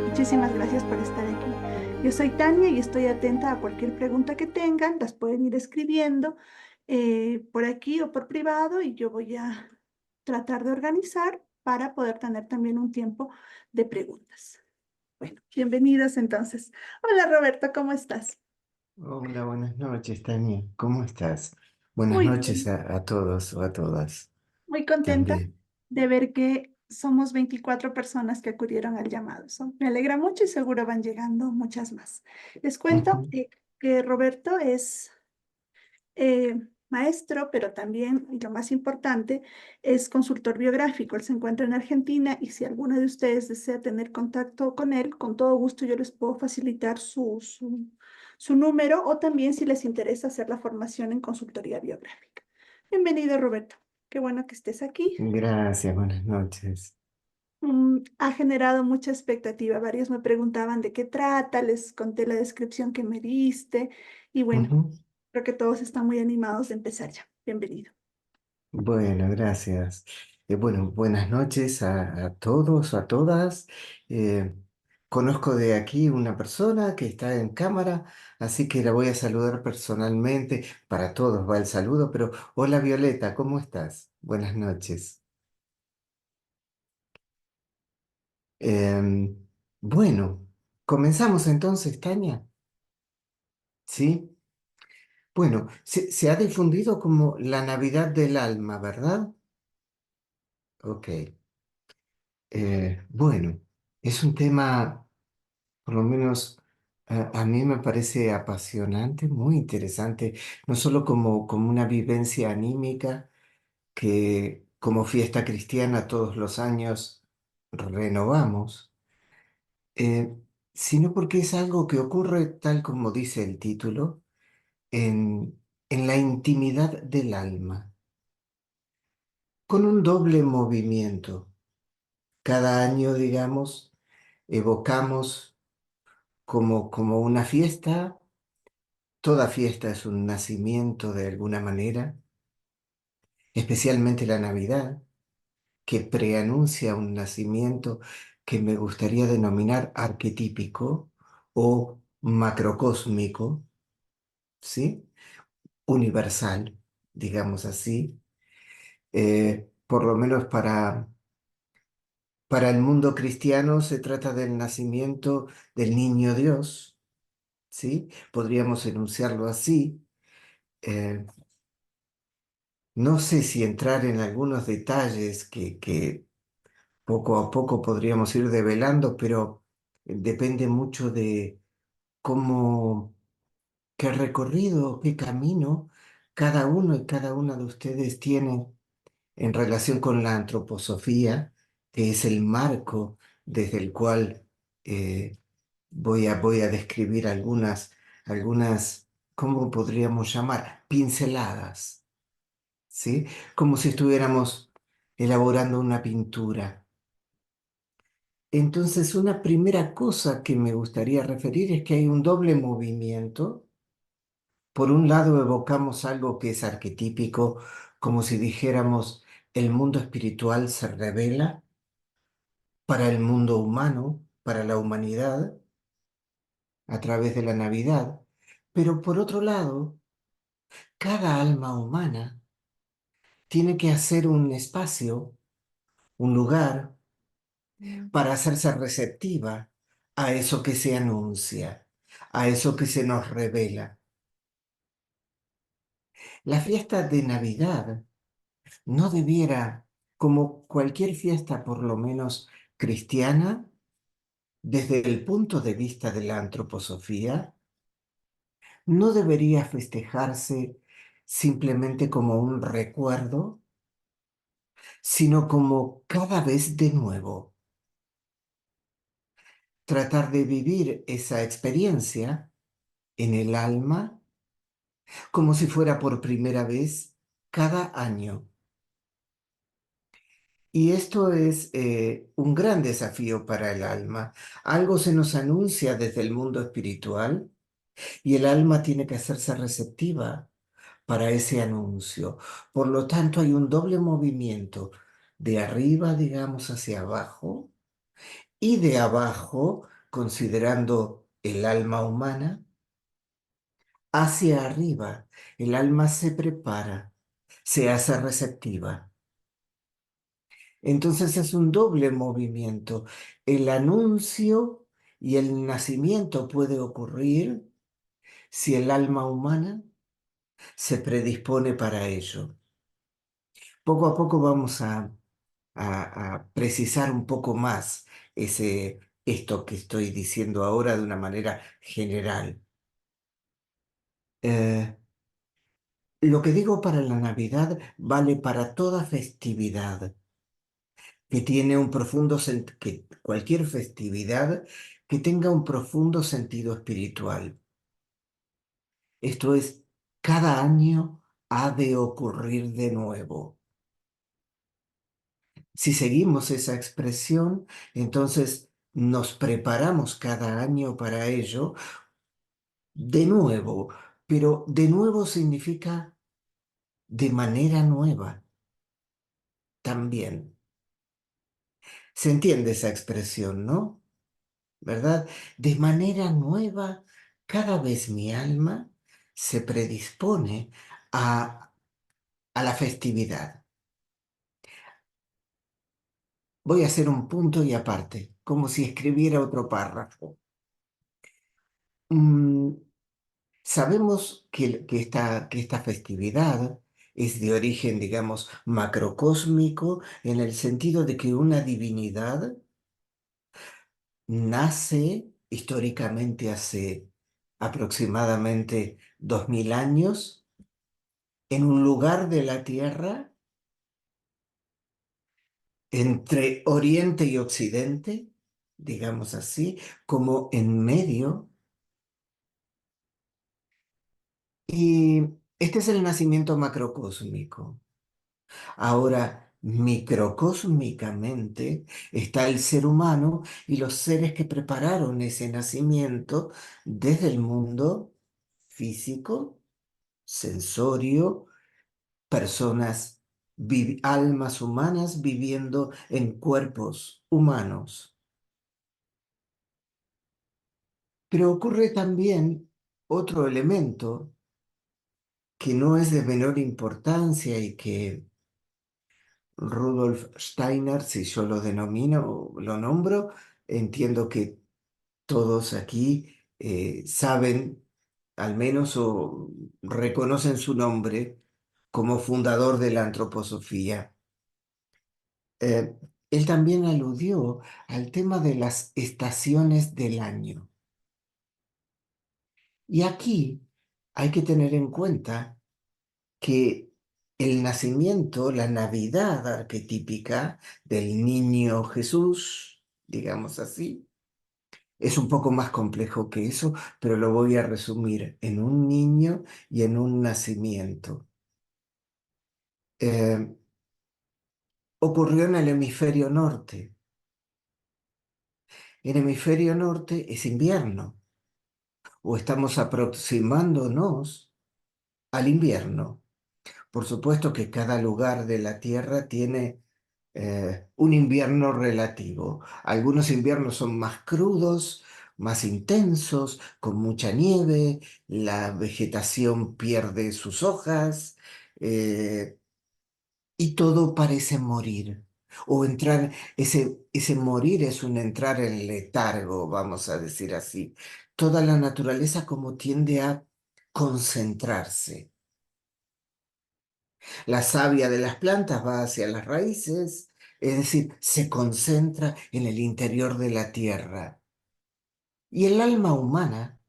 Muchísimas gracias por estar aquí. Yo soy Tania y estoy atenta a cualquier pregunta que tengan. Las pueden ir escribiendo por aquí o por privado y yo voy a tratar de organizar para poder tener también un tiempo de preguntas. Bueno, bienvenidos entonces. Hola Roberto, ¿cómo estás? Hola, buenas noches, Tania. ¿Cómo estás? Buenas Muy noches bien, a todos o a todas muy contenta también. de ver que somos 24 personas que acudieron al llamado. Me alegra mucho y seguro van llegando muchas más. Les cuento Ujú. que Roberto es maestro, pero también, y lo más importante, es consultor biográfico. Él se encuentra en Argentina y si alguno de ustedes desea tener contacto con él, con todo gusto yo les puedo facilitar su número o también si les interesa hacer la formación en consultoría biográfica. Bienvenido, Roberto. Qué bueno que estés aquí. Gracias, buenas noches. Ha generado mucha expectativa. Varios me preguntaban de qué trata, les conté la descripción que me diste y bueno, Ujú. creo que todos están muy animados de empezar ya. Bienvenido. Bueno, gracias. Bueno, buenas noches a todos, a todas. Eh, Conozco de aquí una persona que está en cámara, así que la voy a saludar personalmente. Para todos va el saludo, pero hola Violeta, ¿cómo estás? Buenas noches. Em, bueno, comenzamos entonces, Tania. ¿Sí? Bueno, se ha difundido como la Navidad del alma, ¿verdad? Ok. Bueno, es un tema, por lo menos a mí me parece apasionante, muy interesante, no solo como una vivencia anímica que como fiesta cristiana todos los años renovamos, eh, sino porque es algo que ocurre tal como dice el título, en la intimidad del alma, con un doble movimiento. Cada año, digamos, evocamos como una fiesta. Toda fiesta es un nacimiento de alguna manera, especialmente la Navidad, que preanuncia un nacimiento que me gustaría denominar arquetípico o macrocósmico, ¿sí? Universal, digamos así. Por lo menos para el mundo cristiano se trata del nacimiento del niño Dios, ¿sí? Podríamos enunciarlo así. Eh, no sé si entrar en algunos detalles que poco a poco podríamos ir develando, pero depende mucho de cómo, qué recorrido, qué camino cada uno y cada una de ustedes tiene en relación con la antroposofía, que es el marco desde el cual eh, voy a describir algunas, ¿cómo podríamos llamar? Pinceladas, ¿sí? Como si estuviéramos elaborando una pintura. Entonces, una primera cosa que me gustaría referir es que hay un doble movimiento. Por un lado, evocamos algo que es arquetípico, como si dijéramos, el mundo espiritual se revela para el mundo humano, para la humanidad, a través de la Navidad. Pero por otro lado, cada alma humana tiene que hacer un espacio, un lugar, para hacerse receptiva a eso que se anuncia, a eso que se nos revela. La fiesta de Navidad no debiera, como cualquier fiesta por lo menos cristiana, desde el punto de vista de la antroposofía, no debería festejarse simplemente como un recuerdo, sino como cada vez de nuevo. Tratar de vivir esa experiencia en el alma como si fuera por primera vez cada año. Y esto es un gran desafío para el alma. Algo se nos anuncia desde el mundo espiritual y el alma tiene que hacerse receptiva para ese anuncio. Por lo tanto, hay un doble movimiento de arriba, digamos, hacia abajo y de abajo considerando el alma humana, hacia arriba, el alma se prepara, se hace receptiva. Entonces es un doble movimiento. El anuncio y el nacimiento puede ocurrir si el alma humana se predispone para ello. Poco a poco vamos a precisar un poco más esto que estoy diciendo ahora de una manera general. Eh, lo que digo para la Navidad vale para toda festividad que tiene un que cualquier festividad que tenga un profundo sentido espiritual. Esto es, cada año ha de ocurrir de nuevo. Si seguimos esa expresión, entonces nos preparamos cada año para ello de nuevo, pero de nuevo significa de manera nueva también. Se entiende esa expresión, ¿no? ¿Verdad? De manera nueva, cada vez mi alma se predispone a, a la festividad. Voy a hacer un punto y aparte, como si escribiera otro párrafo. Mm, sabemos que esta festividad es de origen, digamos, macrocósmico, en el sentido de que una divinidad nace históricamente hace aproximadamente 2000 años en un lugar de la Tierra entre Oriente y Occidente, digamos así, como en medio. Y este es el nacimiento macrocósmico. Ahora, microcósmicamente está el ser humano y los seres que prepararon ese nacimiento desde el mundo físico, sensorio, personas, almas humanas viviendo en cuerpos humanos. Pero ocurre también otro elemento que no es de menor importancia y que Rudolf Steiner, si yo lo denomino o lo nombro, entiendo que todos aquí saben, al menos o reconocen su nombre como fundador de la antroposofía. Eh, él también aludió al tema de las estaciones del año. Y aquí hay que tener en cuenta que el nacimiento, la Navidad arquetípica del niño Jesús, digamos así, es un poco más complejo que eso, pero lo voy a resumir en un niño y en un nacimiento. Eh, ocurrió en el hemisferio norte. El hemisferio norte es invierno, o estamos aproximándonos al invierno. Por supuesto que cada lugar de la Tierra tiene un invierno relativo. Algunos inviernos son más crudos, más intensos, con mucha nieve, la vegetación pierde sus hojas y todo parece morir. O entrar, ese morir es un entrar en letargo, vamos a decir así. Toda la naturaleza como tiende a concentrarse. La savia de las plantas va hacia las raíces, es decir, se concentra en el interior de la tierra. Y el alma humana,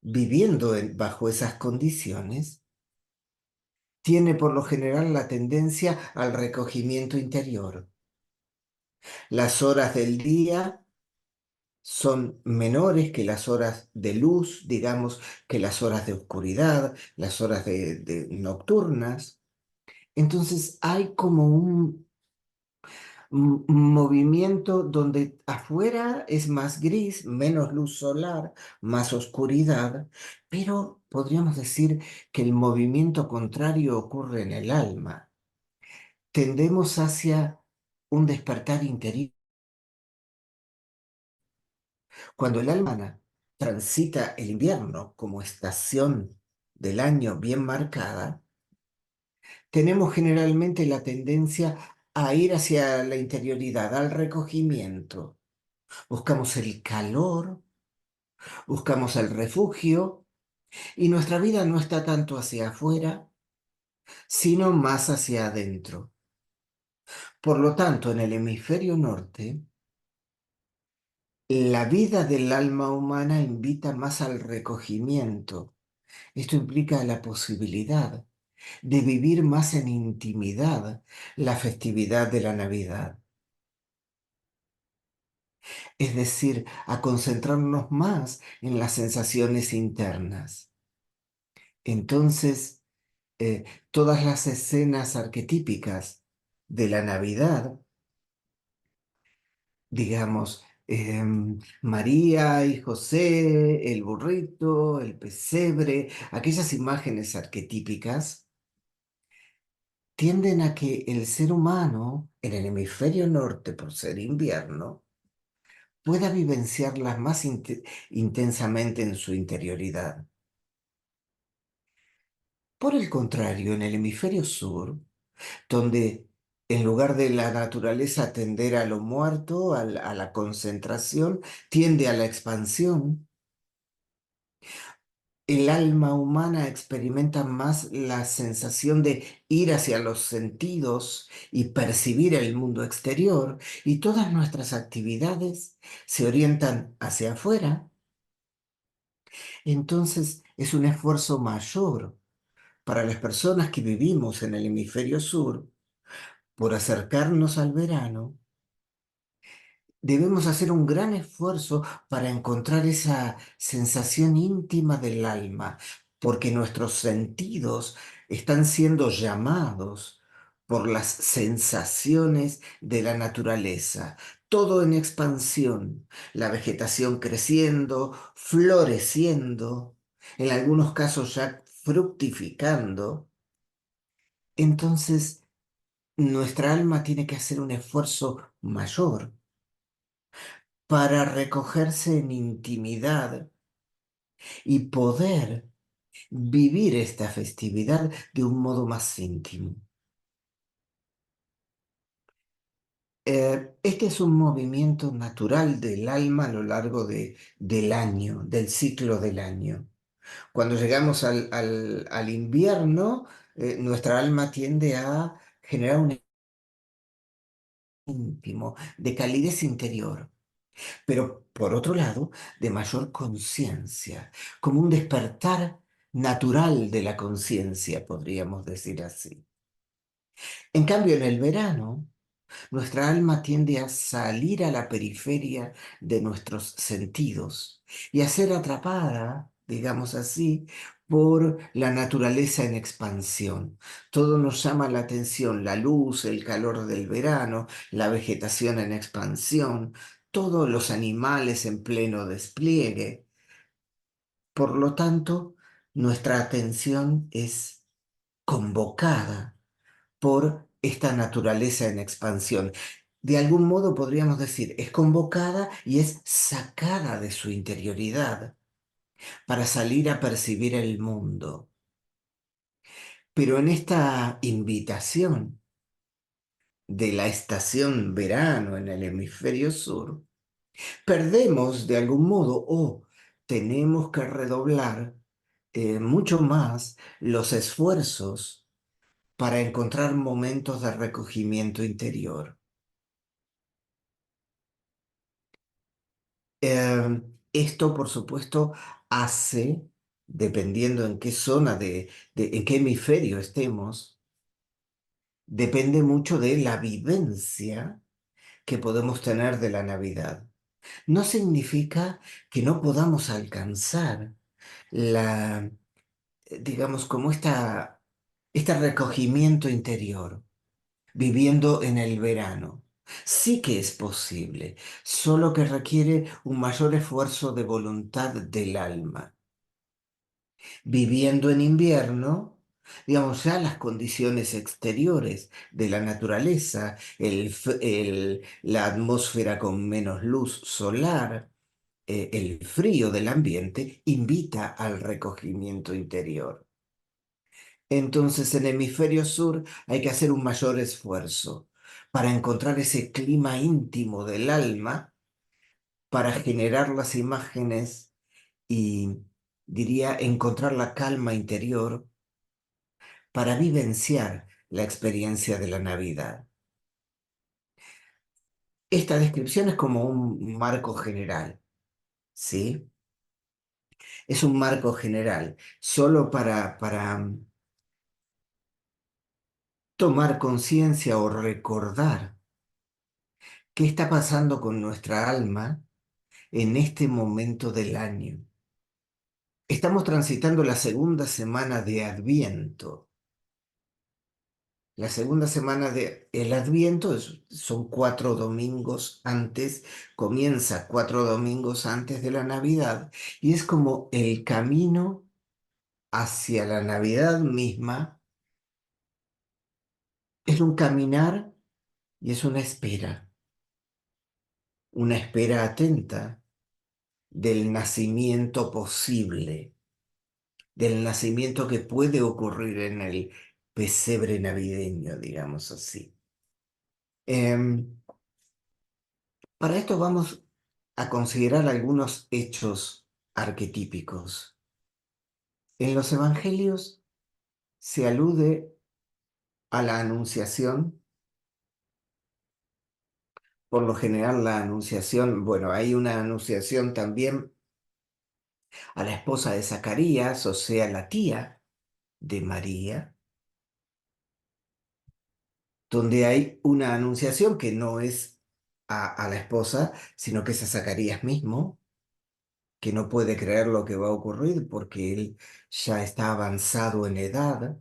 viviendo bajo esas condiciones, tiene por lo general la tendencia al recogimiento interior. Las horas del día son menores que las horas de luz, digamos, que las horas de oscuridad, las horas de nocturnas. Entonces hay como un movimiento donde afuera es más gris, menos luz solar, más oscuridad, pero podríamos decir que el movimiento contrario ocurre en el alma. Tendemos hacia un despertar interior. Cuando el alma transita el invierno como estación del año bien marcada, tenemos generalmente la tendencia a ir hacia la interioridad, al recogimiento. Buscamos el calor, buscamos el refugio y nuestra vida no está tanto hacia afuera, sino más hacia adentro. Por lo tanto, en el hemisferio norte, la vida del alma humana invita más al recogimiento. Esto implica la posibilidad de vivir más en intimidad la festividad de la Navidad. Es decir, a concentrarnos más en las sensaciones internas. Entonces, todas las escenas arquetípicas de la Navidad, digamos, María y José, el burrito, el pesebre, aquellas imágenes arquetípicas, tienden a que el ser humano, en el hemisferio norte por ser invierno, pueda vivenciarlas más intensamente en su interioridad. Por el contrario, en el hemisferio sur, donde en lugar de la naturaleza tender a lo muerto, a la concentración, tiende a la expansión, el alma humana experimenta más la sensación de ir hacia los sentidos y percibir el mundo exterior, y todas nuestras actividades se orientan hacia afuera. Entonces es un esfuerzo mayor para las personas que vivimos en el hemisferio sur por acercarnos al verano. Debemos hacer un gran esfuerzo para encontrar esa sensación íntima del alma, porque nuestros sentidos están siendo llamados por las sensaciones de la naturaleza, todo en expansión, la vegetación creciendo, floreciendo, en algunos casos ya fructificando. Entonces, nuestra alma tiene que hacer un esfuerzo mayor para recogerse en intimidad y poder vivir esta festividad de un modo más íntimo. Este es un movimiento natural del alma a lo largo del año, del ciclo del año. Cuando llegamos al invierno, nuestra alma tiende a generar un íntimo, de calidez interior, pero por otro lado, de mayor conciencia, como un despertar natural de la conciencia, podríamos decir así. En cambio, en el verano, nuestra alma tiende a salir a la periferia de nuestros sentidos y a ser atrapada, digamos así, por la naturaleza en expansión. Todo nos llama la atención, la luz, el calor del verano, la vegetación en expansión, todos los animales en pleno despliegue. Por lo tanto, nuestra atención es convocada por esta naturaleza en expansión. De algún modo podríamos decir, es convocada y es sacada de su interioridad para salir a percibir el mundo. Pero en esta invitación de la estación verano en el hemisferio sur, perdemos de algún modo o tenemos que redoblar mucho más los esfuerzos para encontrar momentos de recogimiento interior. Esto, por supuesto, hace, dependiendo en qué zona en qué hemisferio estemos, depende mucho de la vivencia que podemos tener de la Navidad. No significa que no podamos alcanzar la, digamos, como este recogimiento interior, viviendo en el verano. Sí que es posible, solo que requiere un mayor esfuerzo de voluntad del alma. Viviendo en invierno, digamos, ya las condiciones exteriores de la naturaleza, la atmósfera con menos luz solar, el frío del ambiente invita al recogimiento interior. Entonces, en el hemisferio sur hay que hacer un mayor esfuerzo para encontrar ese clima íntimo del alma, para generar las imágenes y, diría, encontrar la calma interior para vivenciar la experiencia de la Navidad. Esta descripción es como un marco general, ¿sí? Es un marco general, solo para tomar conciencia o recordar qué está pasando con nuestra alma en este momento del año. Estamos transitando la segunda semana de Adviento. La segunda semana de el Adviento son 4 domingos antes, comienza 4 domingos antes de la Navidad y es como el camino hacia la Navidad misma. Es un caminar y es una espera atenta del nacimiento posible, del nacimiento que puede ocurrir en el pesebre navideño, digamos así. Em, para esto vamos a considerar algunos hechos arquetípicos. En los evangelios se alude a la anunciación. Por lo general la anunciación, bueno, hay una anunciación también a la esposa de Zacarías, o sea, la tía de María, donde hay una anunciación que no es a la esposa, sino que es a Zacarías mismo, que no puede creer lo que va a ocurrir porque él ya está avanzado en edad,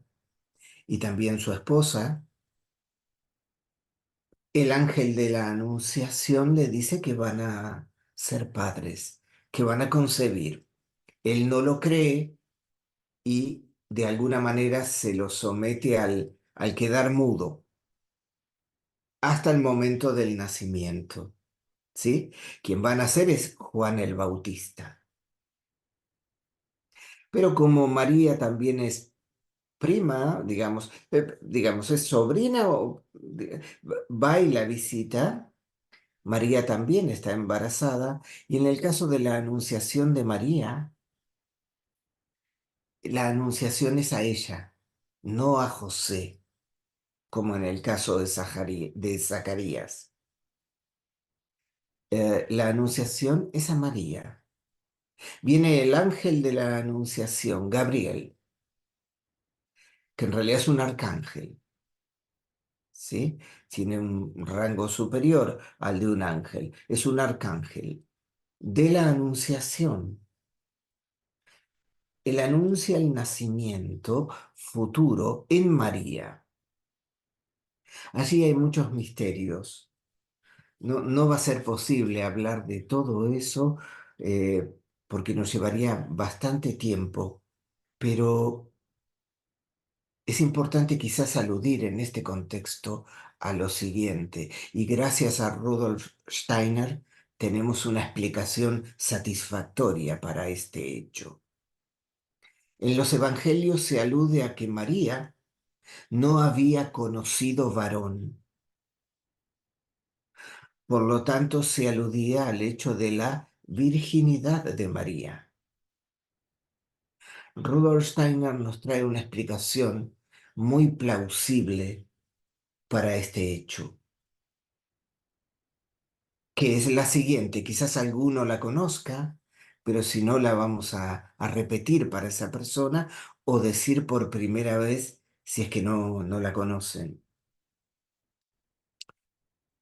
y también su esposa. El ángel de la anunciación le dice que van a ser padres, que van a concebir. Él no lo cree y de alguna manera se lo somete al quedar mudo hasta el momento del nacimiento, ¿sí? Quien va a nacer es Juan el Bautista. Pero como María también es prima, digamos, es sobrina o va y la visita, María también está embarazada y en el caso de la anunciación de María, la anunciación es a ella, no a José, como en el caso de Zacarías. La anunciación es a María. Viene el ángel de la anunciación, Gabriel, que en realidad es un arcángel, ¿sí? Tiene un rango superior al de un ángel. Es un arcángel de la anunciación. Él anuncia el nacimiento futuro en María. Allí hay muchos misterios. No va a ser posible hablar de todo eso eh, porque nos llevaría bastante tiempo, pero es importante quizás aludir en este contexto a lo siguiente, y gracias a Rudolf Steiner tenemos una explicación satisfactoria para este hecho. En los evangelios se alude a que María no había conocido varón. Por lo tanto, se aludía al hecho de la virginidad de María. Rudolf Steiner nos trae una explicación muy plausible para este hecho, que es la siguiente. Quizás alguno la conozca, pero si no la vamos a repetir para esa persona o decir por primera vez si es que no la conocen.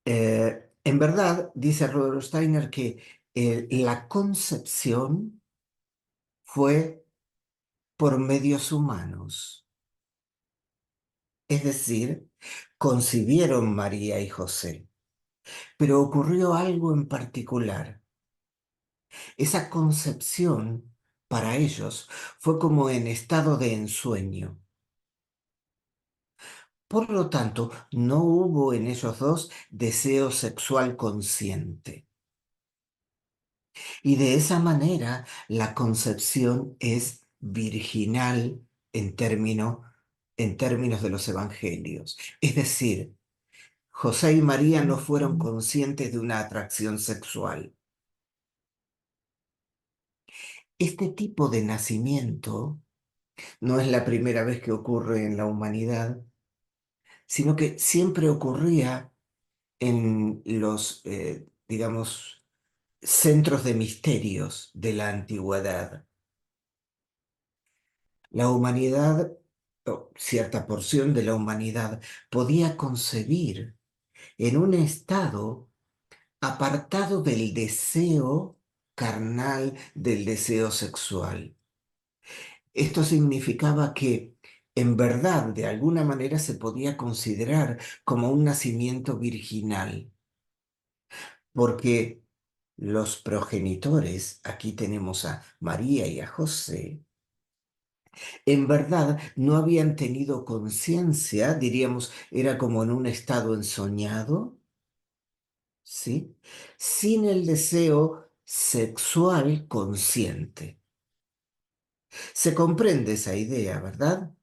En verdad, dice Rudolf Steiner que la concepción fue por medios humanos, es decir, concibieron María y José, pero ocurrió algo en particular. Esa concepción para ellos fue como en estado de ensueño. Por lo tanto, no hubo en ellos dos deseo sexual consciente. Y de esa manera la concepción es virginal en en términos de los evangelios. Es decir, José y María no fueron conscientes de una atracción sexual. Este tipo de nacimiento no es la primera vez que ocurre en la humanidad, sino que siempre ocurría en los, digamos, centros de misterios de la antigüedad. La humanidad, o cierta porción de la humanidad, podía concebir en un estado apartado del deseo carnal, del deseo sexual. Esto significaba que en verdad, de alguna manera, se podía considerar como un nacimiento virginal, porque los progenitores, aquí tenemos a María y a José, en verdad no habían tenido conciencia, diríamos, era como en un estado ensoñado, ¿sí? Sin el deseo sexual consciente. Se comprende esa idea, ¿verdad?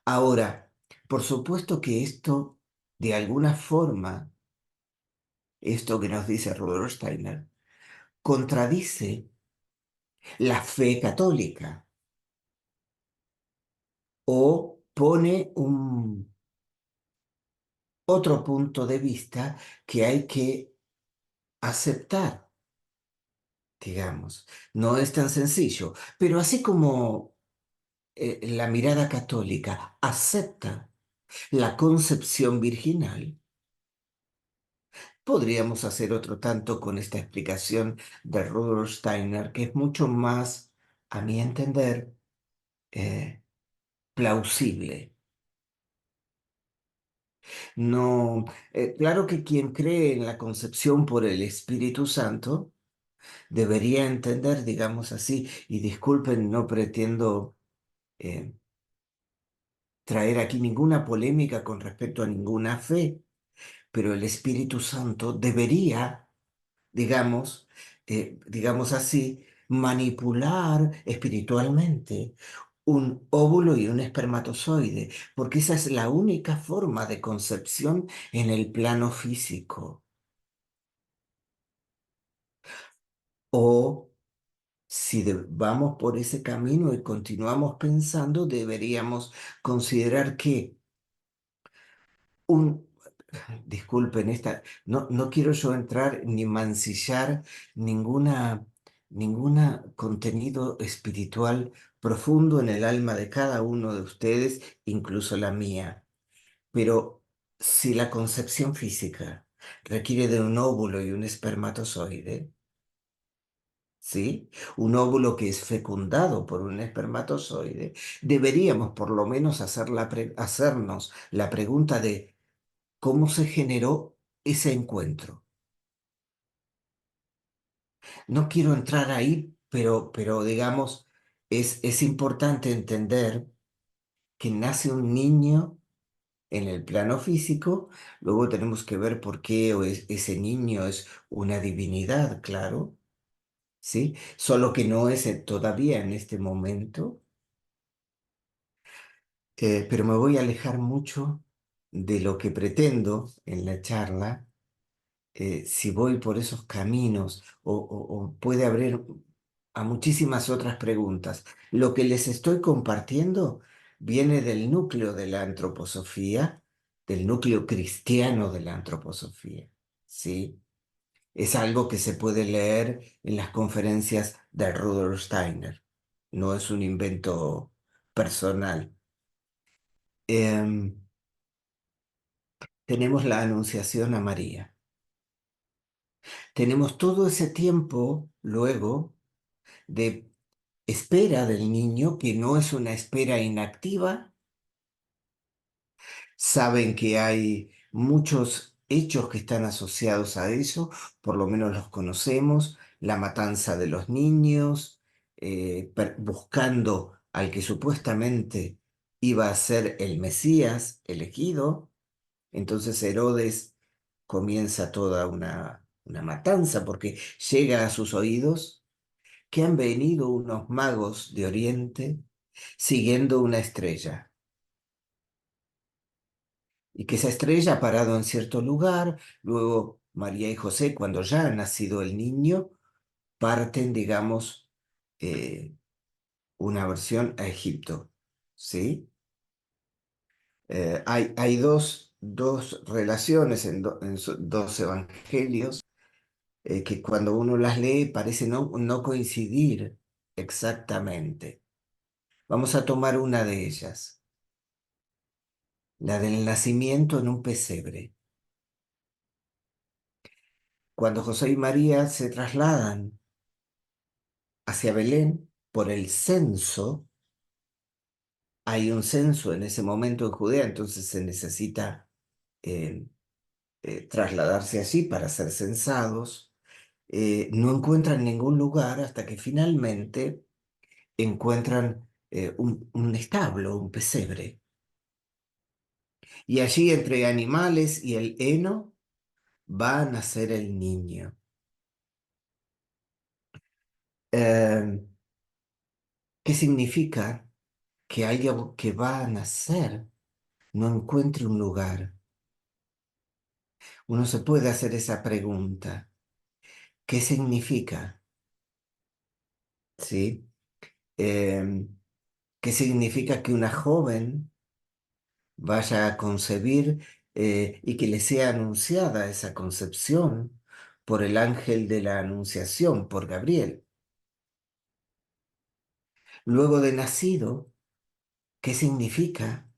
Ahora, por supuesto que esto, de alguna forma, esto que nos dice Rudolf Steiner, contradice la fe católica o pone un otro punto de vista que hay que aceptar, digamos. No es tan sencillo, pero así como la mirada católica acepta la concepción virginal, podríamos hacer otro tanto con esta explicación de Rudolf Steiner, que es mucho más, a mi entender, eh, plausible. No, claro que quien cree en la concepción por el Espíritu Santo debería entender, digamos así, y disculpen, no pretendo eh, traer aquí ninguna polémica con respecto a ninguna fe, pero el Espíritu Santo debería, digamos así, manipular espiritualmente un óvulo y un espermatozoide, porque esa es la única forma de concepción en el plano físico. O si vamos por ese camino y continuamos pensando, deberíamos considerar que un, disculpen, no quiero yo entrar ni mancillar ninguna contenido espiritual profundo en el alma de cada uno de ustedes, incluso la mía. Pero si la concepción física requiere de un óvulo y un espermatozoide, ¿sí? Un óvulo que es fecundado por un espermatozoide, deberíamos por lo menos hacernos la pregunta de cómo se generó ese encuentro. No quiero entrar ahí, pero digamos, es importante entender que nace un niño en el plano físico, luego tenemos que ver por qué ese niño es una divinidad, claro, ¿sí? Solo que no es todavía en este momento. Pero me voy a alejar mucho de lo que pretendo en la charla. Si voy por esos caminos o puede abrir a muchísimas otras preguntas. Lo que les estoy compartiendo viene del núcleo de la antroposofía, del núcleo cristiano de la antroposofía, ¿sí? Es algo que se puede leer en las conferencias de Rudolf Steiner. No es un invento personal. Em, Tenemos la anunciación a María. Tenemos todo ese tiempo luego de espera del niño, que no es una espera inactiva. Saben que hay muchos hechos que están asociados a eso, por lo menos los conocemos, la matanza de los niños, buscando al que supuestamente iba a ser el Mesías elegido. Entonces Herodes comienza toda una una matanza, porque llega a sus oídos que han venido unos magos de Oriente siguiendo una estrella y que esa estrella ha parado en cierto lugar. Luego María y José, cuando ya ha nacido el niño, parten, digamos, eh, una versión a Egipto, ¿sí? Hay dos relaciones en dos evangelios que cuando uno las lee parece no coincidir exactamente. Vamos a tomar una de ellas, la del nacimiento en un pesebre. Cuando José y María se trasladan hacia Belén por el censo, hay un censo en ese momento en Judea, entonces se necesita eh, trasladarse allí para ser censados. No encuentran ningún lugar hasta que finalmente encuentran un establo, un pesebre. Y allí entre animales y el heno va a nacer el niño. Eh, ¿Qué significa que algo que va a nacer no encuentre un lugar? Uno se puede hacer esa pregunta. ¿Qué significa? ¿Sí? Eh, ¿Qué significa que una joven vaya a concebir y que le sea anunciada esa concepción por el ángel de la Anunciación, por Gabriel? Luego de nacido, ¿qué significa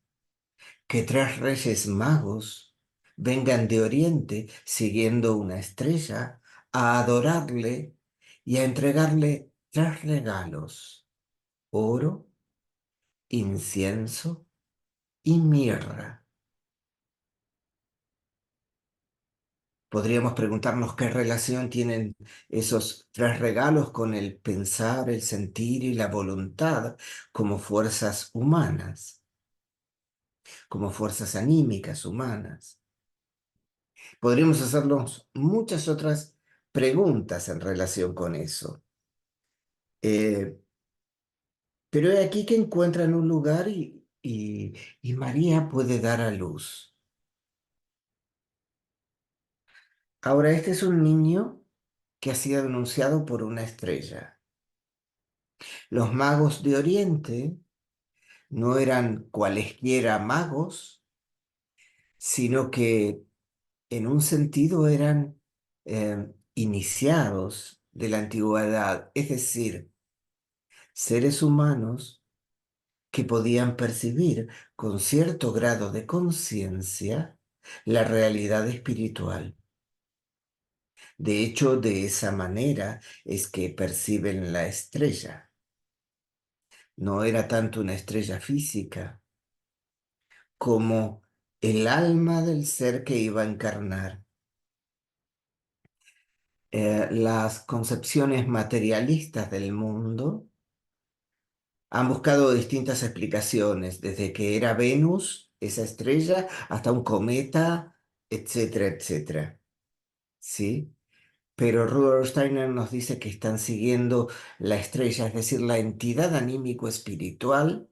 que tres reyes magos vengan de Oriente siguiendo una estrella a adorarle y a entregarle tres regalos: oro, incienso y mirra? Podríamos preguntarnos qué relación tienen esos tres regalos con el pensar, el sentir y la voluntad como fuerzas humanas, como fuerzas anímicas humanas. Podríamos hacernos muchas otras preguntas en relación con eso. Eh, pero he aquí que encuentran un lugar y María puede dar a luz. Ahora, este es un niño que ha sido anunciado por una estrella. Los magos de Oriente no eran cualesquiera magos, sino que en un sentido eran iniciados de la antigüedad, es decir, seres humanos que podían percibir con cierto grado de conciencia la realidad espiritual. De hecho, de esa manera es que perciben la estrella. No era tanto una estrella física como el alma del ser que iba a encarnar. Las concepciones materialistas del mundo han buscado distintas explicaciones, desde que era Venus, esa estrella, hasta un cometa, etcétera, etcétera. ¿Sí? Pero Rudolf Steiner nos dice que están siguiendo la estrella, es decir, la entidad anímico-espiritual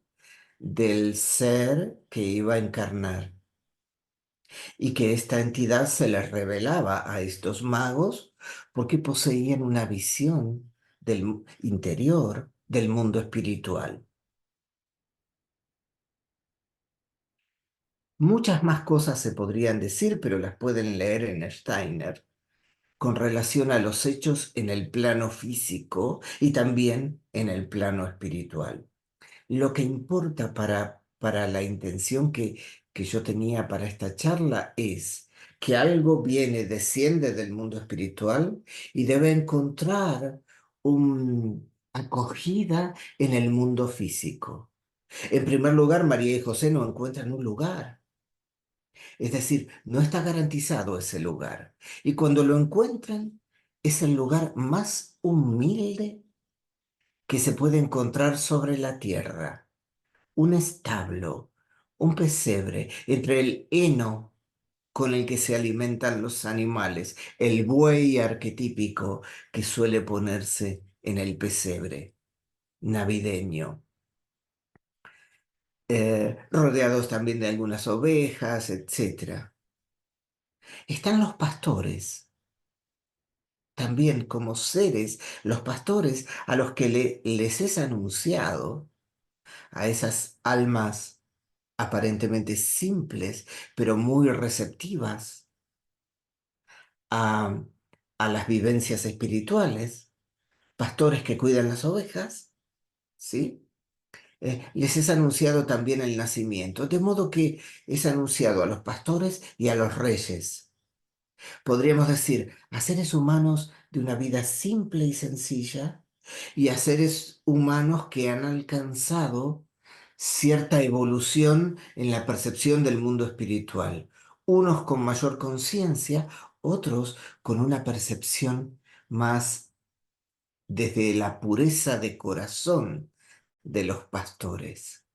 del ser que iba a encarnar, y que esta entidad se les revelaba a estos magos porque poseían una visión del interior del mundo espiritual. Muchas más cosas se podrían decir, pero las pueden leer en Steiner con relación a los hechos en el plano físico y también en el plano espiritual. Lo que importa para la intención que yo tenía para esta charla es que algo viene, desciende del mundo espiritual y debe encontrar una acogida en el mundo físico. En primer lugar, María y José no encuentran un lugar. Es decir, no está garantizado ese lugar. Y cuando lo encuentran, es el lugar más humilde que se puede encontrar sobre la tierra. Un establo, un pesebre entre el heno con el que se alimentan los animales, el buey arquetípico que suele ponerse en el pesebre navideño, rodeados también de algunas ovejas, etcétera. Están los pastores, también como seres, los pastores a los que les es anunciado, a esas almas aparentemente simples, pero muy receptivas a, a las vivencias espirituales, pastores que cuidan las ovejas, ¿sí? Les es anunciado también el nacimiento, de modo que es anunciado a los pastores y a los reyes. Podríamos decir, a seres humanos de una vida simple y sencilla y a seres humanos que han alcanzado cierta evolución en la percepción del mundo espiritual. Unos con mayor conciencia, otros con una percepción más desde la pureza de corazón de los pastores.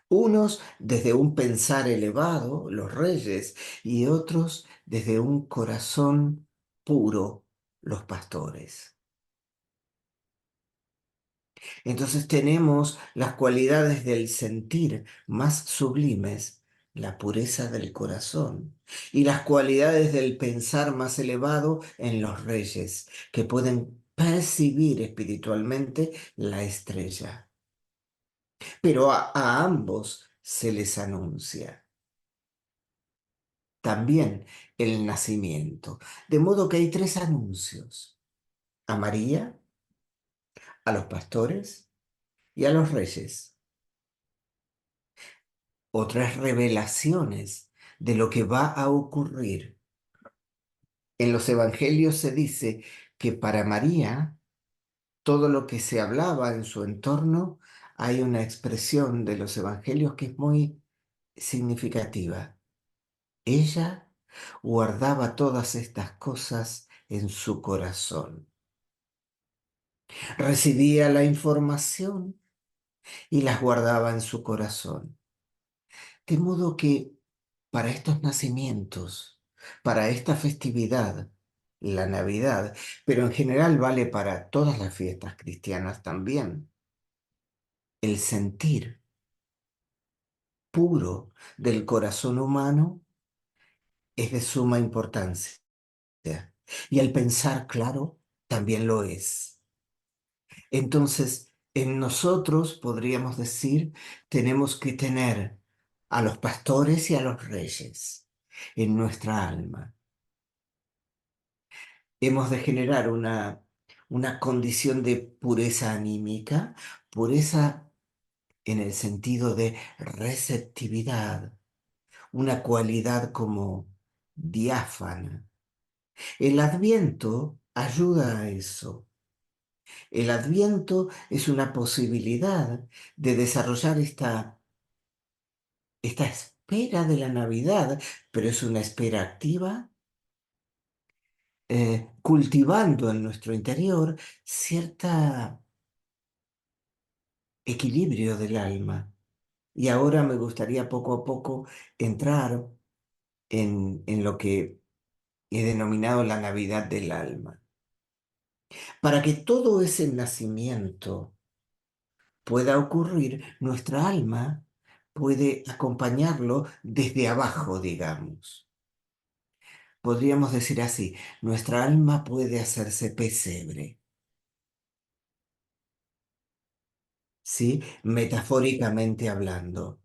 Unos desde un pensar elevado, los reyes, y otros desde un corazón puro, los pastores. Entonces tenemos las cualidades del sentir más sublimes, la pureza del corazón, y las cualidades del pensar más elevado en los reyes, que pueden percibir espiritualmente la estrella. Pero a ambos se les anuncia también el nacimiento. De modo que hay tres anuncios: a María, a los pastores y a los reyes. Otras revelaciones de lo que va a ocurrir. En los evangelios se dice que para María, todo lo que se hablaba en su entorno, hay una expresión de los evangelios que es muy significativa. Ella guardaba todas estas cosas en su corazón. Recibía la información y las guardaba en su corazón. De modo que para estos nacimientos, para esta festividad, la Navidad, pero en general vale para todas las fiestas cristianas también, el sentir puro del corazón humano es de suma importancia. Y el pensar claro también lo es. Entonces, en nosotros, podríamos decir, tenemos que tener a los pastores y a los reyes en nuestra alma. Hemos de generar una condición de pureza anímica, pureza en el sentido de receptividad, una cualidad como diáfana. El Adviento ayuda a eso. El Adviento es una posibilidad de desarrollar esta espera de la Navidad, pero es una espera activa, cultivando en nuestro interior cierto equilibrio del alma. Y ahora me gustaría poco a poco entrar en lo que he denominado la Navidad del alma. Para que todo ese nacimiento pueda ocurrir, nuestra alma puede acompañarlo desde abajo, digamos. Podríamos decir así, nuestra alma puede hacerse pesebre, ¿sí? Metafóricamente hablando.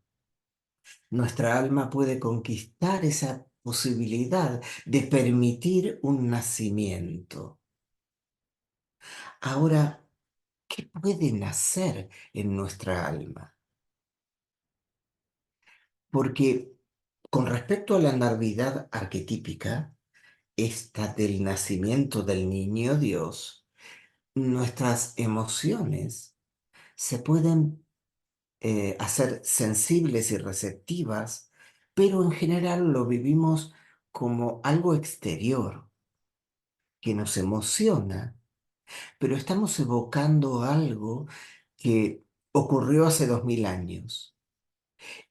Nuestra alma puede conquistar esa posibilidad de permitir un nacimiento. Ahora, ¿qué puede nacer en nuestra alma? Porque con respecto a la Navidad arquetípica, esta del nacimiento del niño Dios, nuestras emociones se pueden hacer sensibles y receptivas, pero en general lo vivimos como algo exterior que nos emociona, pero estamos evocando algo que ocurrió hace 2000 años,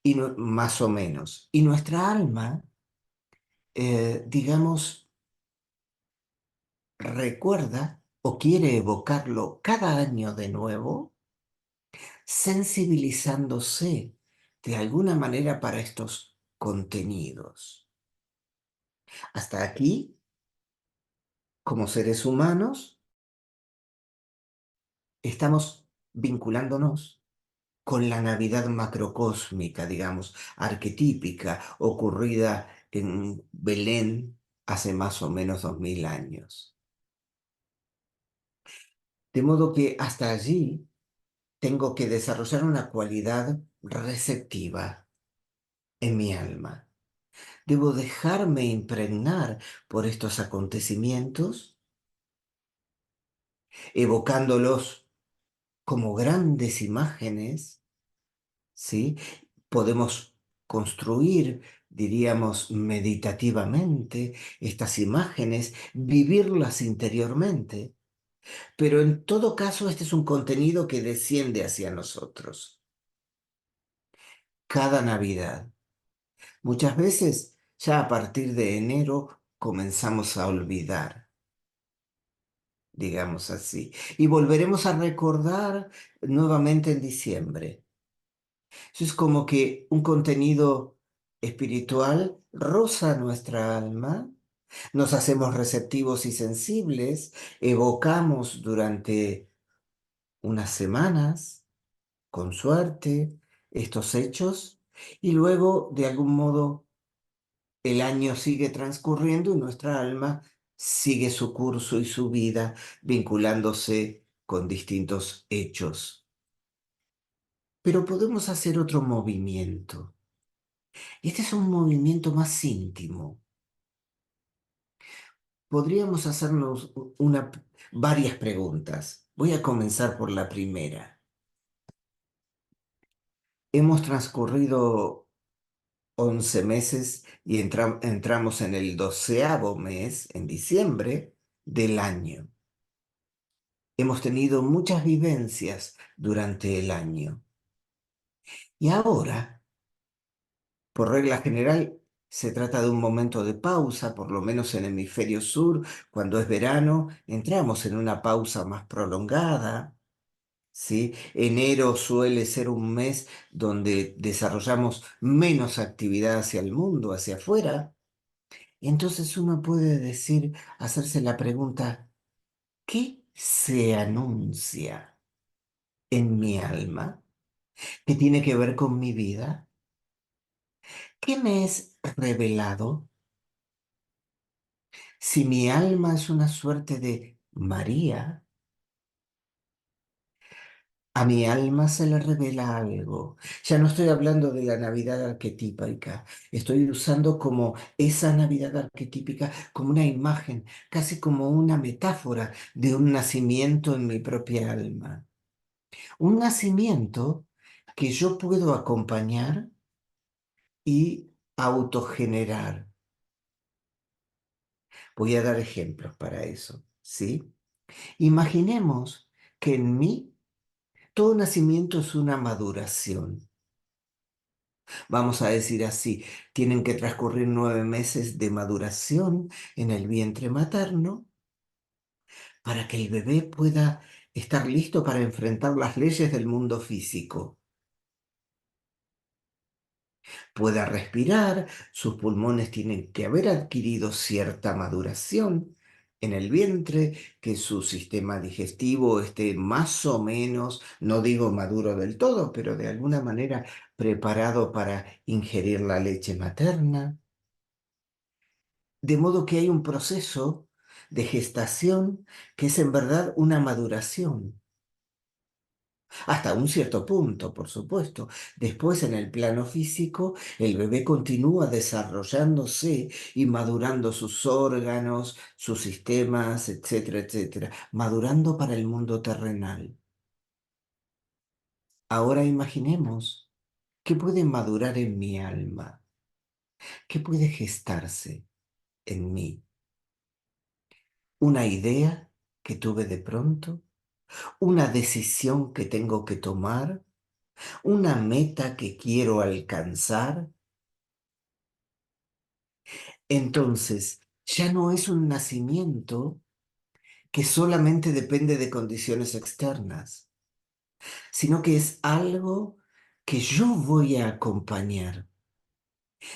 y más o menos. Y nuestra alma digamos, recuerda o quiere evocarlo cada año de nuevo, sensibilizándose de alguna manera para estos contenidos. Hasta aquí, como seres humanos, estamos vinculándonos con la Navidad macrocósmica, digamos, arquetípica, ocurrida en Belén hace más o menos 2000 años. De modo que hasta allí tengo que desarrollar una cualidad receptiva en mi alma. Debo dejarme impregnar por estos acontecimientos, evocándolos como grandes imágenes, ¿sí? Podemos construir, diríamos, meditativamente estas imágenes, vivirlas interiormente, pero en todo caso este es un contenido que desciende hacia nosotros. Cada Navidad. Muchas veces, ya a partir de enero, comenzamos a olvidar, digamos así, y volveremos a recordar nuevamente en diciembre. Eso es como que un contenido espiritual roza nuestra alma, nos hacemos receptivos y sensibles, evocamos durante unas semanas, con suerte, estos hechos, y luego, de algún modo, el año sigue transcurriendo y nuestra alma sigue su curso y su vida vinculándose con distintos hechos. Pero podemos hacer otro movimiento. Este es un movimiento más íntimo. Podríamos hacernos varias preguntas. Voy a comenzar por la primera. Hemos transcurrido 11 meses y entramos en el 12.º mes, en diciembre, del año. Hemos tenido muchas vivencias durante el año. Y ahora, por regla general, se trata de un momento de pausa, por lo menos en hemisferio sur, cuando es verano, entramos en una pausa más prolongada, ¿sí? Enero suele ser un mes donde desarrollamos menos actividad hacia el mundo, hacia afuera. Entonces uno puede decir, hacerse la pregunta, ¿qué se anuncia en mi alma? ¿Qué tiene que ver con mi vida? ¿Qué me es revelado? Si mi alma es una suerte de María, a mi alma se le revela algo. Ya no estoy hablando de la Navidad arquetípica, estoy usando como esa Navidad arquetípica como una imagen, casi como una metáfora de un nacimiento en mi propia alma. Un nacimiento que yo puedo acompañar y autogenerar. Voy a dar ejemplos para eso, ¿sí? Imaginemos que en mí todo nacimiento es una maduración. Vamos a decir así, tienen que transcurrir 9 meses de maduración en el vientre materno para que el bebé pueda estar listo para enfrentar las leyes del mundo físico. Pueda respirar, sus pulmones tienen que haber adquirido cierta maduración en el vientre, que su sistema digestivo esté más o menos, no digo maduro del todo, pero de alguna manera preparado para ingerir la leche materna. De modo que hay un proceso de gestación que es en verdad una maduración. Hasta un cierto punto, por supuesto. Después, en el plano físico, el bebé continúa desarrollándose y madurando sus órganos, sus sistemas, etcétera, etcétera, madurando para el mundo terrenal. Ahora imaginemos qué puede madurar en mi alma, qué puede gestarse en mí. Una idea que tuve de pronto, una decisión que tengo que tomar, una meta que quiero alcanzar. Entonces, ya no es un nacimiento que solamente depende de condiciones externas, sino que es algo que yo voy a acompañar.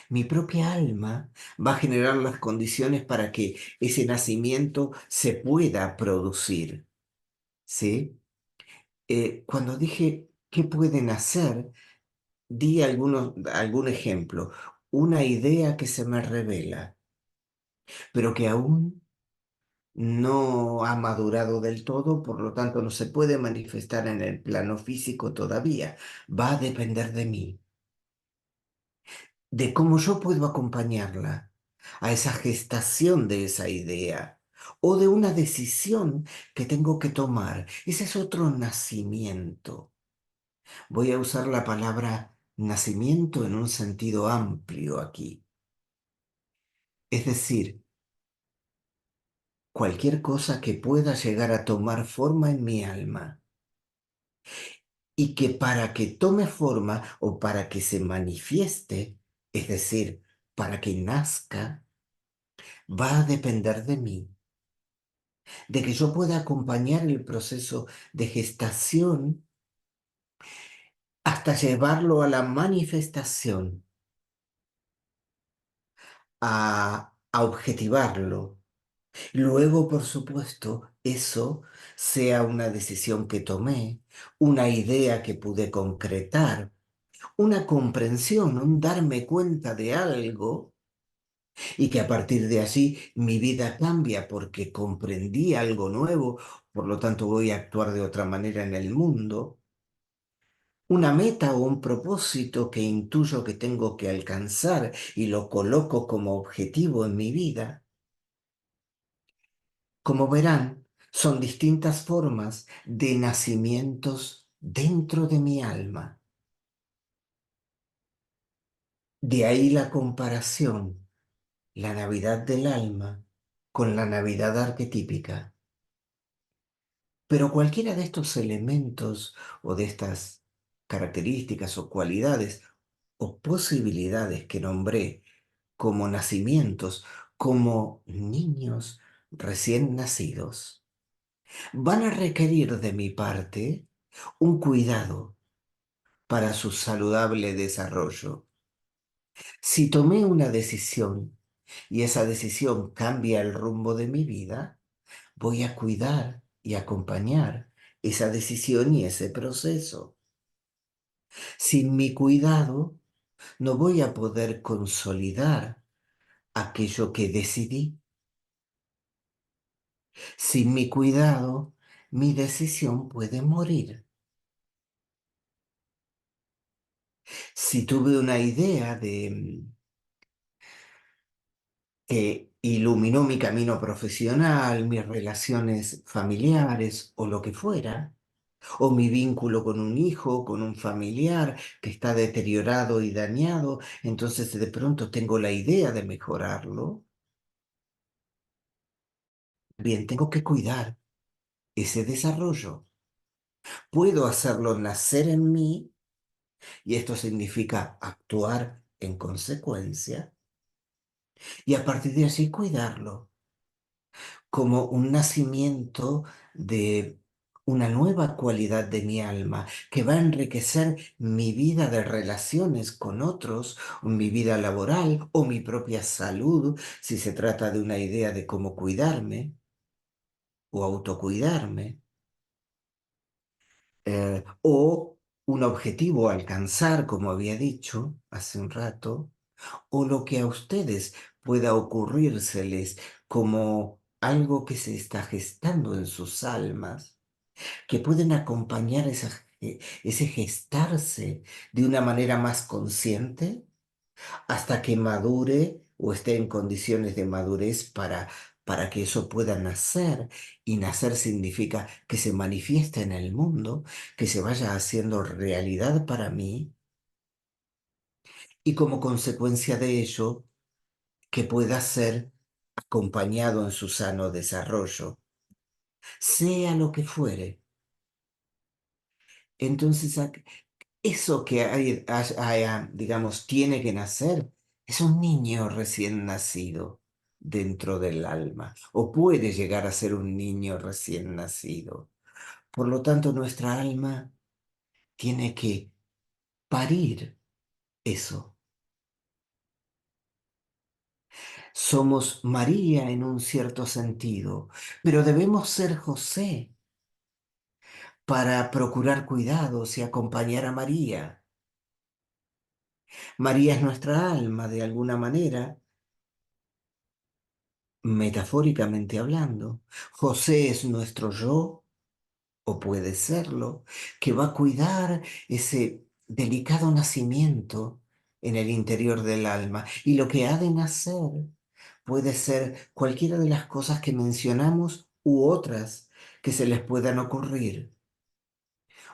Mi propia alma va a generar las condiciones para que ese nacimiento se pueda producir, ¿sí? Cuando dije qué pueden hacer, di algún ejemplo, una idea que se me revela, pero que aún no ha madurado del todo, por lo tanto no se puede manifestar en el plano físico todavía. Va a depender de mí, de cómo yo puedo acompañarla a esa gestación de esa idea o de una decisión que tengo que tomar. Ese es otro nacimiento. Voy a usar la palabra nacimiento en un sentido amplio aquí. Es decir, cualquier cosa que pueda llegar a tomar forma en mi alma y que para que tome forma o para que se manifieste, es decir, para que nazca, va a depender de mí, de que yo pueda acompañar el proceso de gestación hasta llevarlo a la manifestación, a objetivarlo. Luego, por supuesto, eso sea una decisión que tomé, una idea que pude concretar, una comprensión, un darme cuenta de algo y que a partir de allí mi vida cambia porque comprendí algo nuevo, por lo tanto voy a actuar de otra manera en el mundo. Una meta o un propósito que intuyo que tengo que alcanzar y lo coloco como objetivo en mi vida. Como verán, son distintas formas de nacimientos dentro de mi alma. De ahí la comparación, la Navidad del alma con la Navidad arquetípica. Pero cualquiera de estos elementos o de estas características o cualidades o posibilidades que nombré como nacimientos, como niños recién nacidos, van a requerir de mi parte un cuidado para su saludable desarrollo. Si tomé una decisión y esa decisión cambia el rumbo de mi vida, voy a cuidar y acompañar esa decisión y ese proceso. Sin mi cuidado, no voy a poder consolidar aquello que decidí. Sin mi cuidado, mi decisión puede morir. Si tuve una idea que iluminó mi camino profesional, mis relaciones familiares o lo que fuera, o mi vínculo con un hijo, con un familiar que está deteriorado y dañado, entonces de pronto tengo la idea de mejorarlo. Bien, tengo que cuidar ese desarrollo. Puedo hacerlo nacer en mí y esto significa actuar en consecuencia y a partir de allí cuidarlo como un nacimiento de una nueva cualidad de mi alma que va a enriquecer mi vida de relaciones con otros, o mi vida laboral o mi propia salud, si se trata de una idea de cómo cuidarme o autocuidarme, o un objetivo a alcanzar, como había dicho hace un rato, o lo que a ustedes pueda ocurrírseles como algo que se está gestando en sus almas, que pueden acompañar ese gestarse de una manera más consciente hasta que madure o esté en condiciones de madurez para que eso pueda nacer. Y nacer significa que se manifieste en el mundo, que se vaya haciendo realidad para mí y como consecuencia de ello, que pueda ser acompañado en su sano desarrollo, sea lo que fuere. Entonces, eso que digamos, tiene que nacer Es un niño recién nacido dentro del alma, o puede llegar a ser un niño recién nacido. Por lo tanto, nuestra alma tiene que parir eso. Somos María en un cierto sentido, pero debemos ser José para procurar cuidados y acompañar a María. María es nuestra alma, de alguna manera, metafóricamente hablando. José es nuestro yo, o puede serlo, que va a cuidar ese delicado nacimiento en el interior del alma. Y lo que ha de nacer puede ser cualquiera de las cosas que mencionamos u otras que se les puedan ocurrir.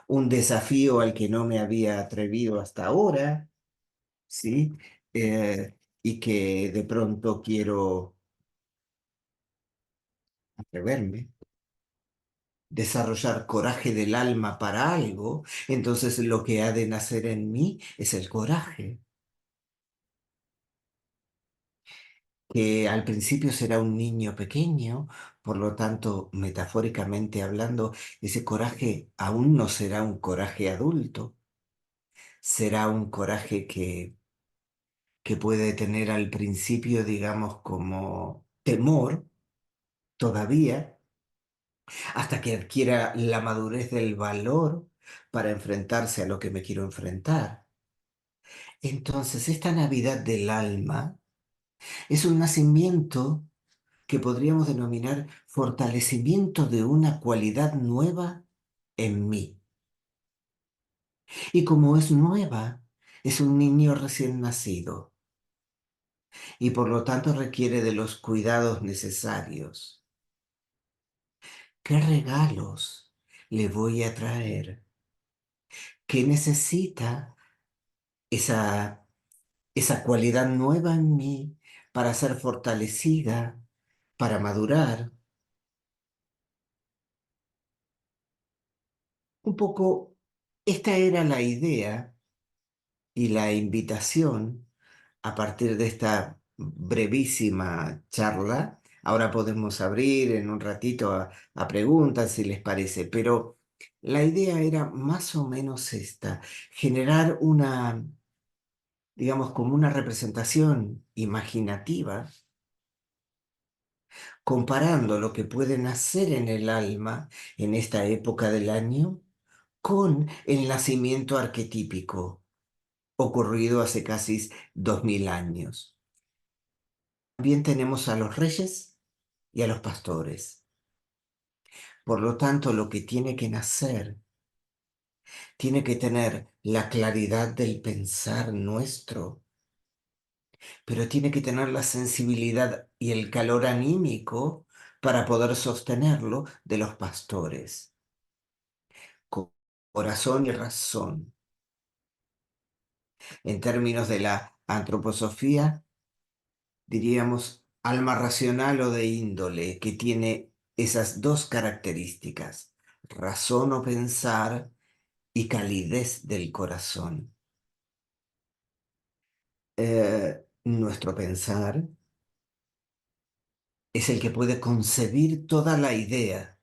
Un desafío al que no me había atrevido hasta ahora, ¿sí? Y que de pronto quiero atreverme. Desarrollar coraje del alma para algo, entonces lo que ha de nacer en mí es el coraje, que al principio será un niño pequeño, por lo tanto, metafóricamente hablando, ese coraje aún no será un coraje adulto, será un coraje que puede tener al principio, digamos, como temor todavía, hasta que adquiera la madurez del valor para enfrentarse a lo que me quiero enfrentar. Entonces, esta Navidad del alma es un nacimiento que podríamos denominar fortalecimiento de una cualidad nueva en mí. Y como es nueva, es un niño recién nacido y por lo tanto requiere de los cuidados necesarios. ¿Qué regalos le voy a traer? ¿Qué necesita esa, esa cualidad nueva en mí para ser fortalecida, para madurar? Un poco, esta era la idea y la invitación a partir de esta brevísima charla. Ahora podemos abrir en un ratito a preguntas si les parece, pero la idea era más o menos esta, generar una, digamos, como una representación imaginativa, comparando lo que puede nacer en el alma en esta época del año con el nacimiento arquetípico ocurrido hace casi 2000 años. También tenemos a los reyes y a los pastores. Por lo tanto, lo que tiene que nacer tiene que tener la claridad del pensar nuestro, pero tiene que tener la sensibilidad y el calor anímico para poder sostenerlo de los pastores. Corazón y razón. En términos de la antroposofía, diríamos alma racional o de índole, que tiene esas dos características, razón o pensar y calidez del corazón. Nuestro pensar es el que puede concebir toda la idea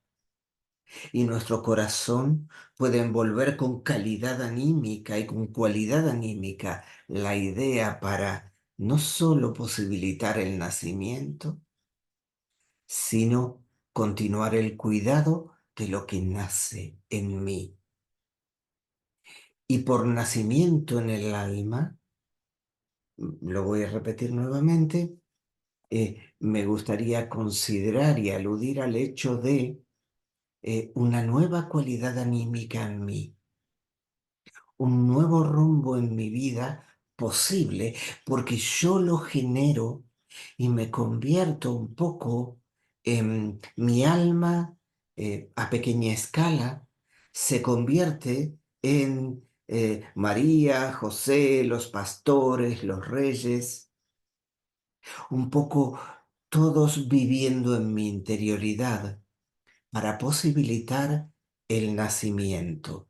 y nuestro corazón puede envolver con calidad anímica y con cualidad anímica la idea para no solo posibilitar el nacimiento, sino continuar el cuidado de lo que nace en mí. Y por nacimiento en el alma, lo voy a repetir nuevamente, me gustaría considerar y aludir al hecho de una nueva cualidad anímica en mí, un nuevo rumbo en mi vida posible, porque yo lo genero y me convierto un poco en mi alma a pequeña escala, se convierte en María, José, los pastores, los reyes, un poco todos viviendo en mi interioridad para posibilitar el nacimiento.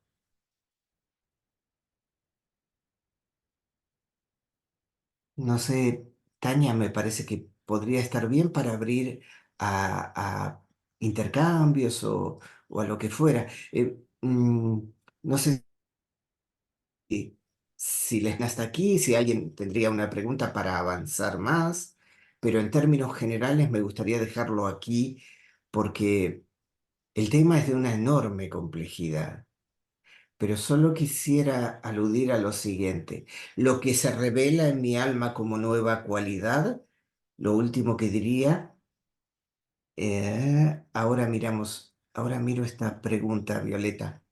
No sé, Tania, me parece que podría estar bien para abrir a intercambios o a lo que fuera. No sé si les hasta aquí, si alguien tendría una pregunta para avanzar más, pero en términos generales me gustaría dejarlo aquí porque el tema es de una enorme complejidad. Pero solo quisiera aludir a lo siguiente. Lo que se revela en mi alma como nueva cualidad, lo último que diría, ahora miro esta pregunta, Violeta.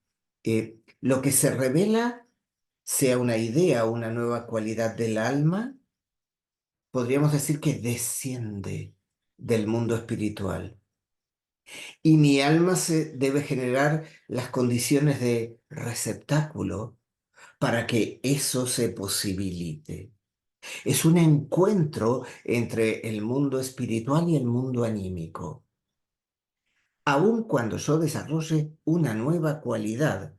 Lo que se revela, sea una idea o una nueva cualidad del alma, podríamos decir que desciende del mundo espiritual. Y mi alma se debe generar las condiciones de receptáculo para que eso se posibilite. Es un encuentro entre el mundo espiritual y el mundo anímico, aun cuando yo desarrolle una nueva cualidad.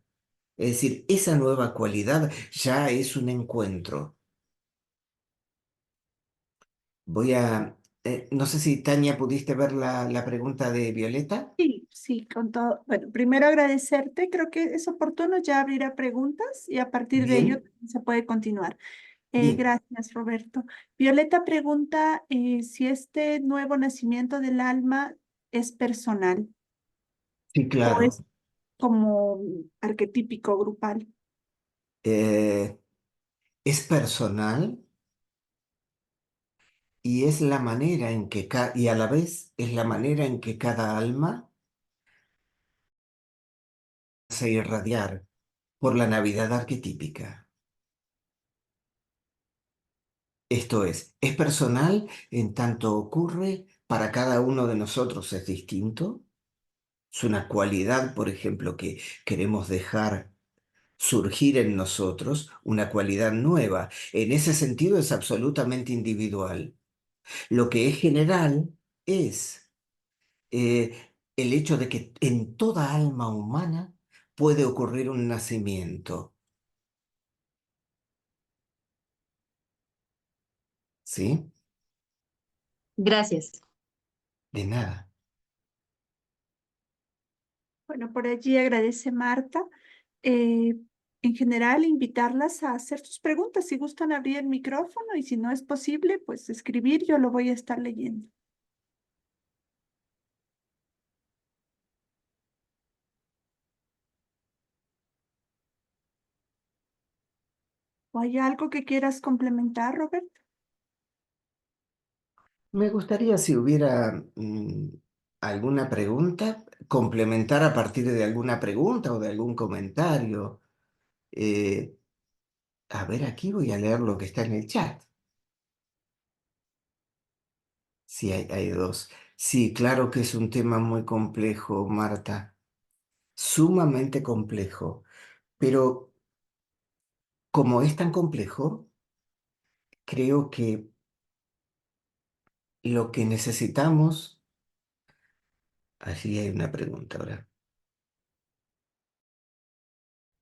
Es decir, esa nueva cualidad ya es un encuentro. No sé si Tania pudiste ver la pregunta de Violeta. Sí, sí, con todo. Bueno, primero agradecerte. Creo que es oportuno ya abrir a preguntas y a partir de ello Bien, se puede continuar. bien, Gracias, Roberto. Violeta pregunta si este nuevo nacimiento del alma es personal sí, o es claro. como arquetípico, grupal. Eh, es personal y es la manera en que y a la vez es la manera en que cada alma se irradiar por la Navidad arquetípica. Esto es personal en tanto ocurre para cada uno de nosotros es distinto. Es una cualidad, por ejemplo, que queremos dejar surgir en nosotros, una cualidad nueva. En ese sentido es absolutamente individual. Lo que es general es el hecho de que en toda alma humana puede ocurrir un nacimiento. ¿Sí? Gracias. De nada. Bueno, por allí agradece Marta. Eh, en general, invitarlas a hacer sus preguntas si gustan abrir el micrófono y si no es posible, pues escribir, yo lo voy a estar leyendo. ¿O hay algo que quieras complementar, Robert? Me gustaría si hubiera alguna pregunta, complementar a partir de alguna pregunta o de algún comentario. Eh, a ver, aquí voy a leer lo que está en el chat. Sí, hay dos. Sí, claro que es un tema muy complejo, Marta, sumamente complejo, pero como es tan complejo, creo que lo que necesitamos, allí hay una pregunta ahora.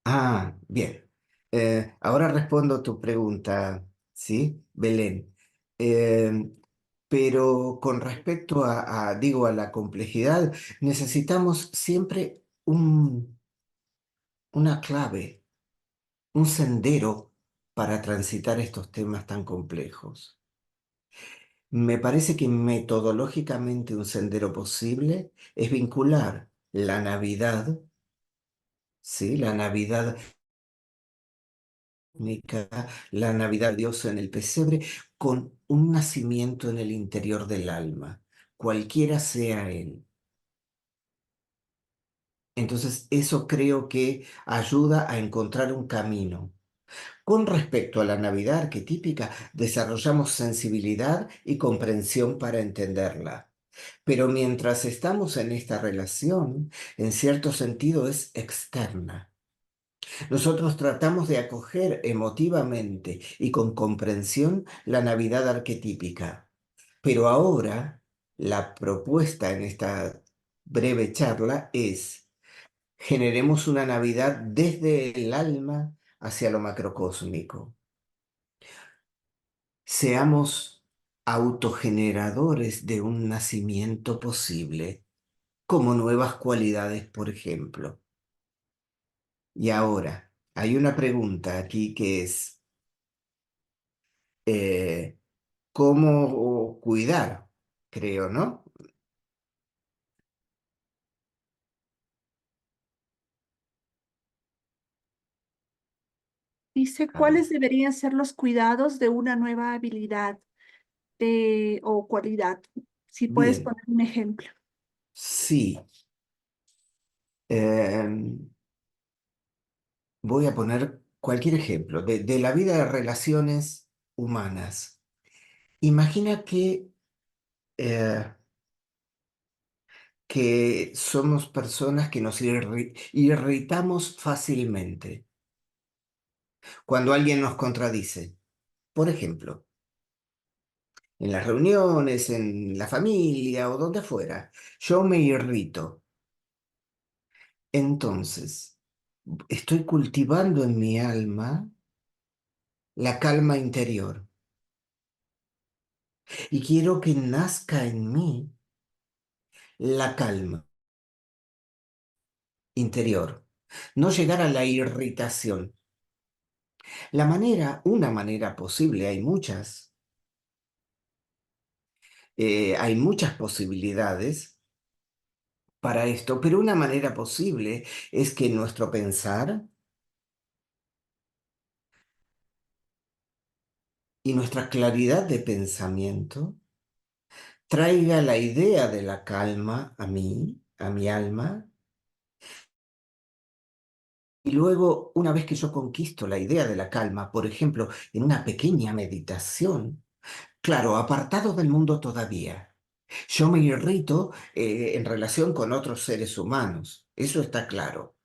Ah, bien. Ahora respondo tu pregunta, ¿sí? Belén. Eh, pero con respecto digo, a la complejidad, necesitamos siempre una clave, un sendero para transitar estos temas tan complejos. Me parece que metodológicamente un sendero posible es vincular la Navidad, ¿sí? La Navidad cósmica, la Navidad de Dios en el pesebre, con un nacimiento en el interior del alma, cualquiera sea él. Entonces, eso creo que ayuda a encontrar un camino. Con respecto a la Navidad arquetípica, desarrollamos sensibilidad y comprensión para entenderla. Pero mientras estamos en esta relación, en cierto sentido es externa. Nosotros tratamos de acoger emotivamente y con comprensión la Navidad arquetípica. Pero ahora, la propuesta en esta breve charla es: generemos una Navidad desde el alma hacia lo macrocósmico. seamos autogeneradores de un nacimiento posible, como nuevas cualidades, por ejemplo. Y ahora, hay una pregunta aquí que es, eh, ¿cómo cuidar? Creo, ¿no? Dice, A ver, ¿cuáles deberían ser los cuidados de una nueva habilidad o cualidad? Si puedes bien, poner un ejemplo. sí. Voy a poner cualquier ejemplo de la vida de relaciones humanas. Imagina eh, que somos personas que nos irritamos fácilmente cuando alguien nos contradice. Por ejemplo, en las reuniones, en la familia o donde fuera, yo me irrito. Entonces, estoy cultivando en mi alma la calma interior y quiero que nazca en mí la calma interior, no llegar a la irritación. Una manera posible, hay muchas posibilidades para esto, pero una manera posible es que nuestro pensar y nuestra claridad de pensamiento traiga la idea de la calma a mí, a mi alma, y luego, una vez que yo conquisto la idea de la calma, por ejemplo, en una pequeña meditación, claro, apartado del mundo todavía. Yo me irrito en relación con otros seres humanos, eso está claro.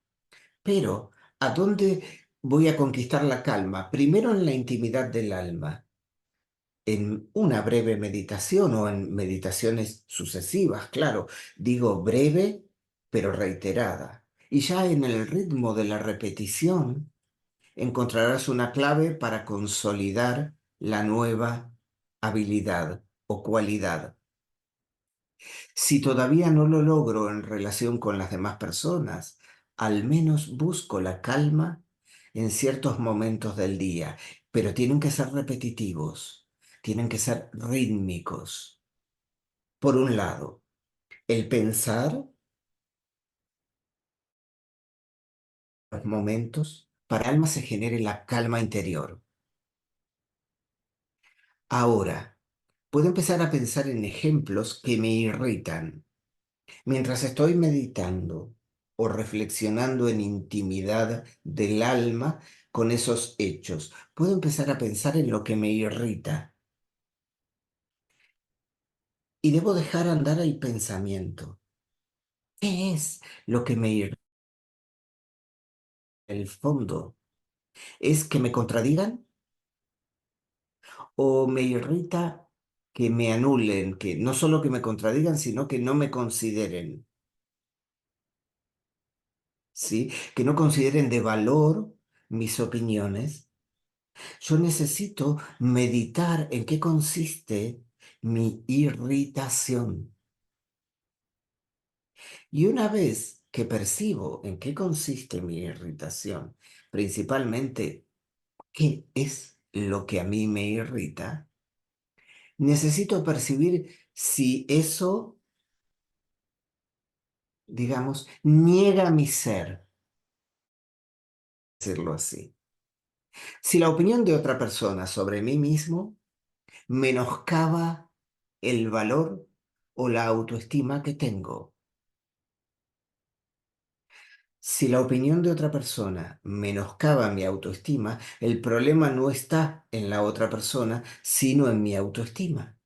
Pero, ¿a dónde voy a conquistar la calma? Primero en la intimidad del alma, en una breve meditación o en meditaciones sucesivas, claro. Digo breve, pero reiterada. Y ya en el ritmo de la repetición encontrarás una clave para consolidar la nueva habilidad o cualidad. Si todavía no lo logro en relación con las demás personas, al menos busco la calma en ciertos momentos del día, pero tienen que ser repetitivos, tienen que ser rítmicos. Por un lado, el pensar los momentos para alma se genere la calma interior. Ahora, puedo empezar a pensar en ejemplos que me irritan. Mientras estoy meditando o reflexionando en intimidad del alma con esos hechos, puedo empezar a pensar en lo que me irrita y debo dejar andar el pensamiento. ¿Qué es lo que me irrita? En el fondo, ¿es que me contradigan o me irrita que me anulen, que no solo que me contradigan, sino que no me consideren? ¿Sí? Que no consideren de valor mis opiniones. Yo necesito meditar en qué consiste mi irritación. Y una vez que percibo en qué consiste mi irritación, principalmente qué es lo que a mí me irrita, necesito percibir si eso, digamos, niega mi ser, decirlo así. Si la opinión de otra persona sobre mí mismo menoscaba el valor o la autoestima que tengo. Si la opinión de otra persona menoscaba mi autoestima, el problema no está en la otra persona, sino en mi autoestima.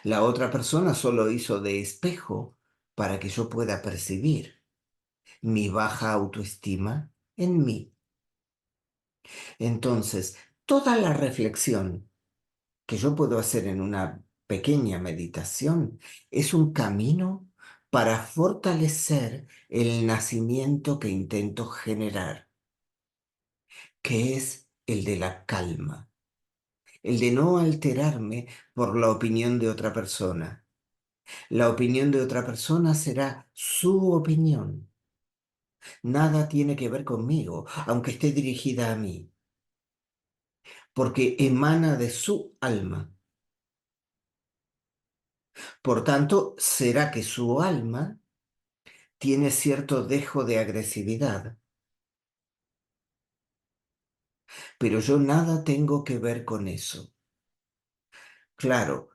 La otra persona solo hizo de espejo para que yo pueda percibir mi baja autoestima en mí. Entonces, toda la reflexión que yo puedo hacer en una pequeña meditación es un camino para fortalecer el nacimiento que intento generar, que es el de la calma, el de no alterarme por la opinión de otra persona. La opinión de otra persona será su opinión. Nada tiene que ver conmigo, aunque esté dirigida a mí, porque emana de su alma. Por tanto, será que su alma tiene cierto dejo de agresividad, pero yo nada tengo que ver con eso. Claro,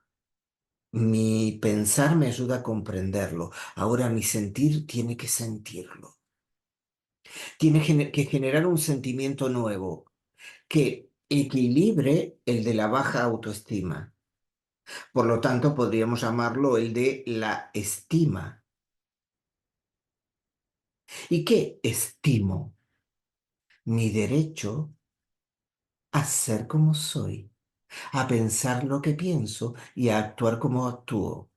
mi pensar me ayuda a comprenderlo. Ahora mi sentir tiene que sentirlo. Tiene que generar un sentimiento nuevo que equilibre el de la baja autoestima. Por lo tanto, podríamos llamarlo el de la estima. ¿Y qué estimo? Mi derecho a ser como soy, a pensar lo que pienso y a actuar como actúo.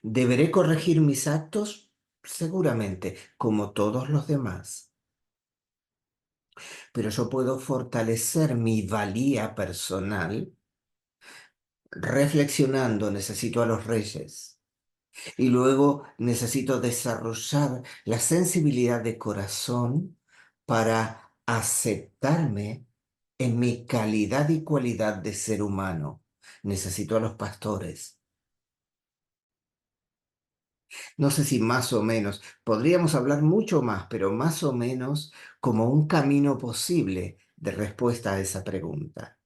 ¿Deberé corregir mis actos? Seguramente, como todos los demás. Pero yo puedo fortalecer mi valía personal reflexionando, necesito a los reyes. Y luego necesito desarrollar la sensibilidad de corazón para aceptarme en mi calidad y cualidad de ser humano. Necesito a los pastores. No sé si más o menos, podríamos hablar mucho más, pero más o menos como un camino posible de respuesta a esa pregunta.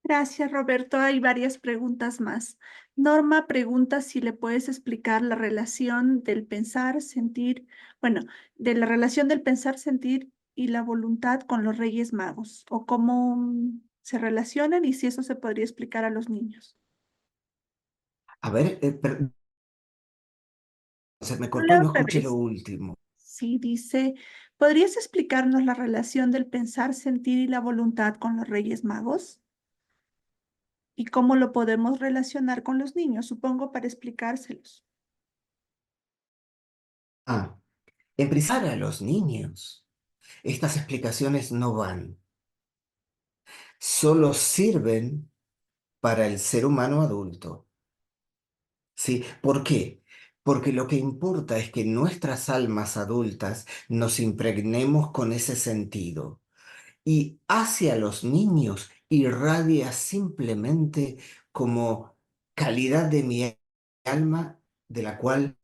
Gracias, Roberto. Hay varias preguntas más. Norma pregunta si le puedes explicar la relación del pensar, sentir, bueno, de la relación del pensar, sentir y la voluntad con los Reyes Magos, o cómo se relacionan y si eso se podría explicar a los niños. A ver, se me cortó y Hola, no otra escuché lo vez. último. Sí, dice, ¿podrías explicarnos la relación del pensar, sentir y la voluntad con los Reyes Magos? ¿Y cómo lo podemos relacionar con los niños? Supongo para explicárselos. Ah, empezar a los niños. Estas explicaciones no van, solo sirven para el ser humano adulto. ¿Sí? ¿Por qué? Porque lo que importa es que nuestras almas adultas nos impregnemos con ese sentido y hacia los niños irradia simplemente como calidad de mi alma, de la cual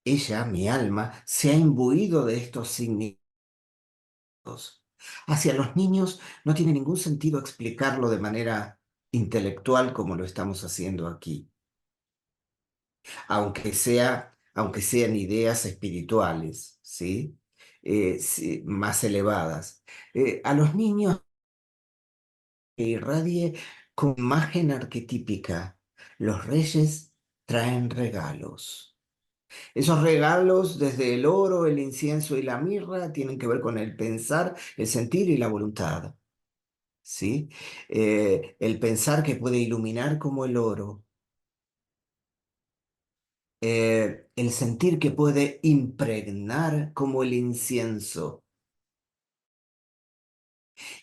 ella, mi alma, se ha imbuido de estos significados. Hacia los niños no tiene ningún sentido explicarlo de manera intelectual como lo estamos haciendo aquí, aunque sean ideas espirituales, ¿sí? Sí, más elevadas. A los niños que irradie con imagen arquetípica. Los reyes traen regalos. Esos regalos, desde el oro, el incienso y la mirra, tienen que ver con el pensar, el sentir y la voluntad. ¿Sí? El pensar que puede iluminar como el oro, el sentir que puede impregnar como el incienso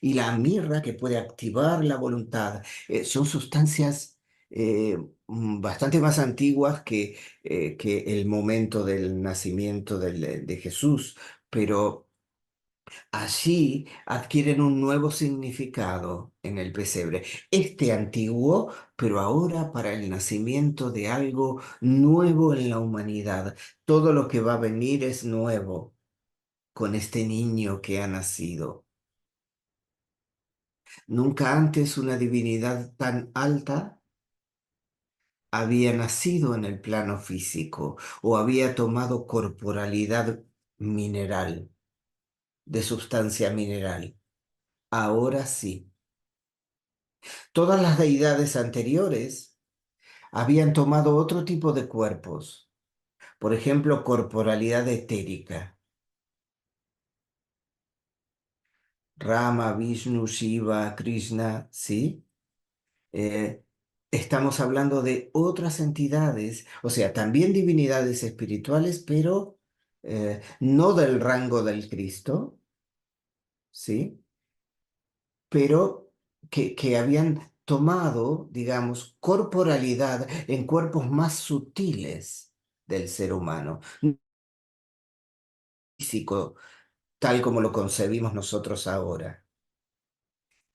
y la mirra que puede activar la voluntad. Son sustancias bastante más antiguas que el momento del nacimiento de Jesús, pero allí adquieren un nuevo significado en el pesebre. Este antiguo, pero ahora para el nacimiento de algo nuevo en la humanidad. Todo lo que va a venir es nuevo con este niño que ha nacido. Nunca antes una divinidad tan alta había nacido en el plano físico o había tomado corporalidad mineral, de sustancia mineral. Ahora sí. Todas las deidades anteriores habían tomado otro tipo de cuerpos, por ejemplo, corporalidad etérica. Rama, Vishnu, Shiva, Krishna, ¿sí? Eh, Estamos hablando de otras entidades, o sea, también divinidades espirituales, pero no del rango del Cristo, ¿sí? Pero que habían tomado, digamos, corporalidad en cuerpos más sutiles del ser humano, físico, tal como lo concebimos nosotros ahora.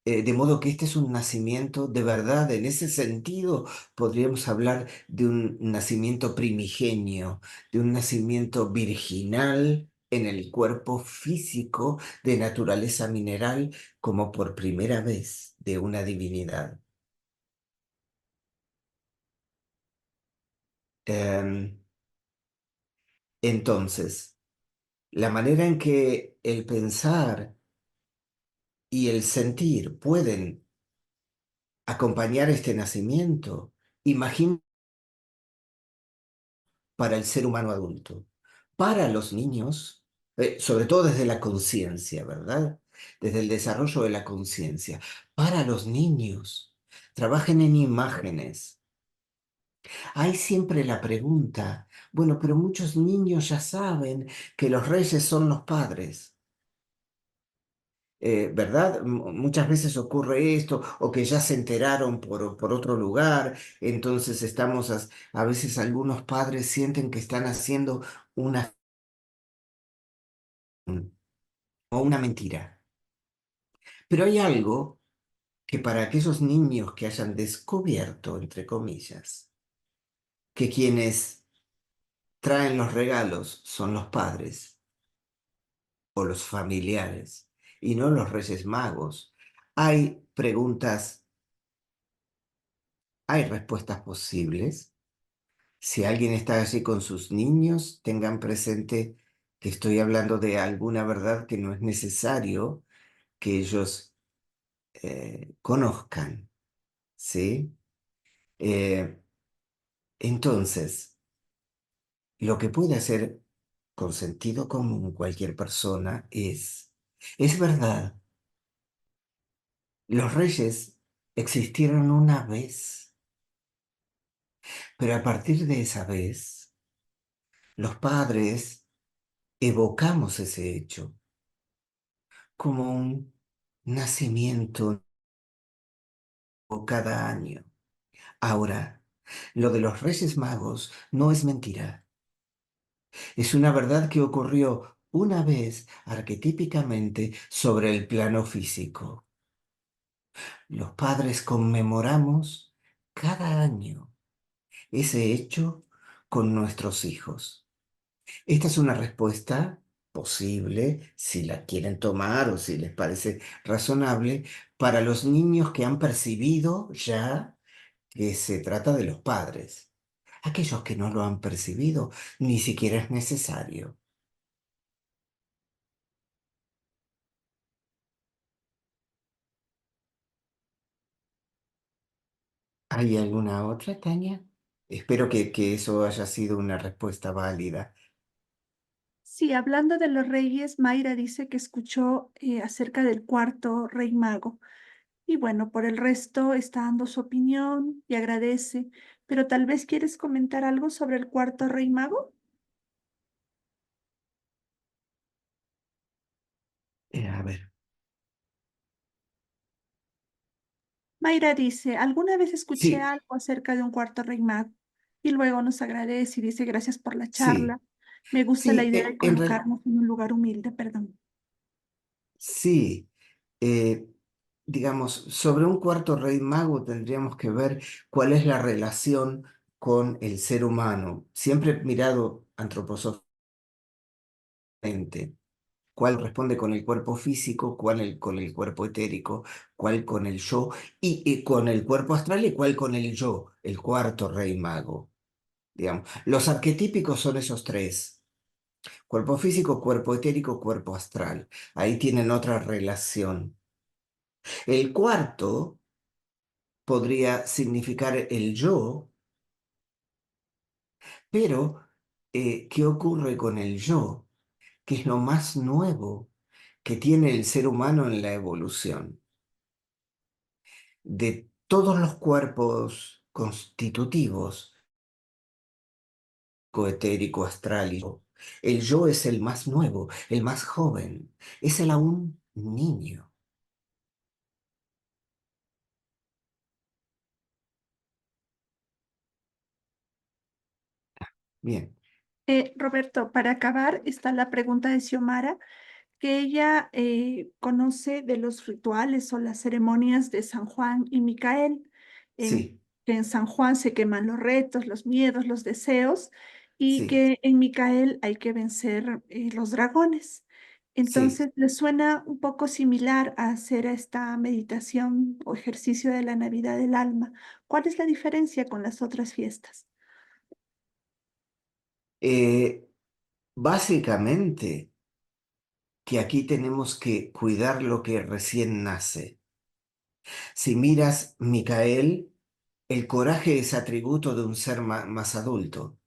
De modo que este es un nacimiento de verdad. En ese sentido, podríamos hablar de un nacimiento primigenio, de un nacimiento virginal en el cuerpo físico de naturaleza mineral, como por primera vez de una divinidad. Em, entonces, la manera en que el pensar y el sentir pueden acompañar este nacimiento, imagina para el ser humano adulto. Para los niños, sobre todo desde la conciencia, ¿verdad? Desde el desarrollo de la conciencia. Para los niños, trabajen en imágenes. Hay siempre la pregunta, bueno, pero muchos niños ya saben que los reyes son los padres. ¿Verdad? Muchas veces ocurre esto, o que ya se enteraron por otro lugar, entonces estamos, a veces algunos padres sienten que están haciendo una o una mentira. Pero hay algo que para aquellos niños que hayan descubierto, entre comillas, que quienes traen los regalos son los padres o los familiares y no los Reyes Magos, hay preguntas, hay respuestas posibles. Si alguien está allí con sus niños, tengan presente que estoy hablando de alguna verdad que no es necesario que ellos conozcan, ¿sí? Eh, entonces, lo que puede hacer con sentido común cualquier persona es verdad, los reyes existieron una vez, pero a partir de esa vez, los padres evocamos ese hecho como un nacimiento cada año. Ahora, lo de los Reyes Magos no es mentira. Es una verdad que ocurrió una vez arquetípicamente sobre el plano físico. Los padres conmemoramos cada año ese hecho con nuestros hijos. Esta es una respuesta posible, si la quieren tomar o si les parece razonable, para los niños que han percibido ya que se trata de los padres. Aquellos que no lo han percibido, ni siquiera es necesario. ¿Hay alguna otra, Tania? Espero que eso haya sido una respuesta válida. Sí, hablando de los reyes, Mayra dice que escuchó acerca del cuarto rey mago. Y bueno, por el resto está dando su opinión y agradece. Pero tal vez quieres comentar algo sobre el cuarto rey mago. A ver. Mayra dice, alguna vez escuché Sí, algo acerca de un cuarto rey mago y luego nos agradece y dice gracias por la sí, charla. Me gusta la sí, idea de colocarnos en un lugar humilde, perdón. sí. eh, digamos, sobre un cuarto rey mago tendríamos que ver cuál es la relación con el ser humano, siempre mirado antroposóficamente. Cuál responde con el cuerpo físico, con el cuerpo etérico, cuál con el yo, y con el cuerpo astral y cuál con el yo, el cuarto rey mago. Digamos. Los arquetípicos son esos tres: cuerpo físico, cuerpo etérico, cuerpo astral. Ahí tienen otra relación. El cuarto podría significar el yo, pero ¿qué ocurre con el yo? Que es lo más nuevo que tiene el ser humano en la evolución. De todos los cuerpos constitutivos, coetérico, astral, El yo es el más nuevo, el más joven. Es el aún niño. Bien, Roberto, para acabar, está la pregunta de Xiomara, que ella conoce de los rituales o las ceremonias de San Juan y Micael, en, sí, que en San Juan se queman los retos, los miedos, los deseos, y sí, que en Micael hay que vencer los dragones. sí. Entonces, ¿le suena un poco similar a hacer esta meditación o ejercicio de la Navidad del alma? ¿Cuál es la diferencia con las otras fiestas? Eh, básicamente que aquí tenemos que cuidar lo que recién nace. Si miras Micael, el coraje es atributo de un ser más adulto,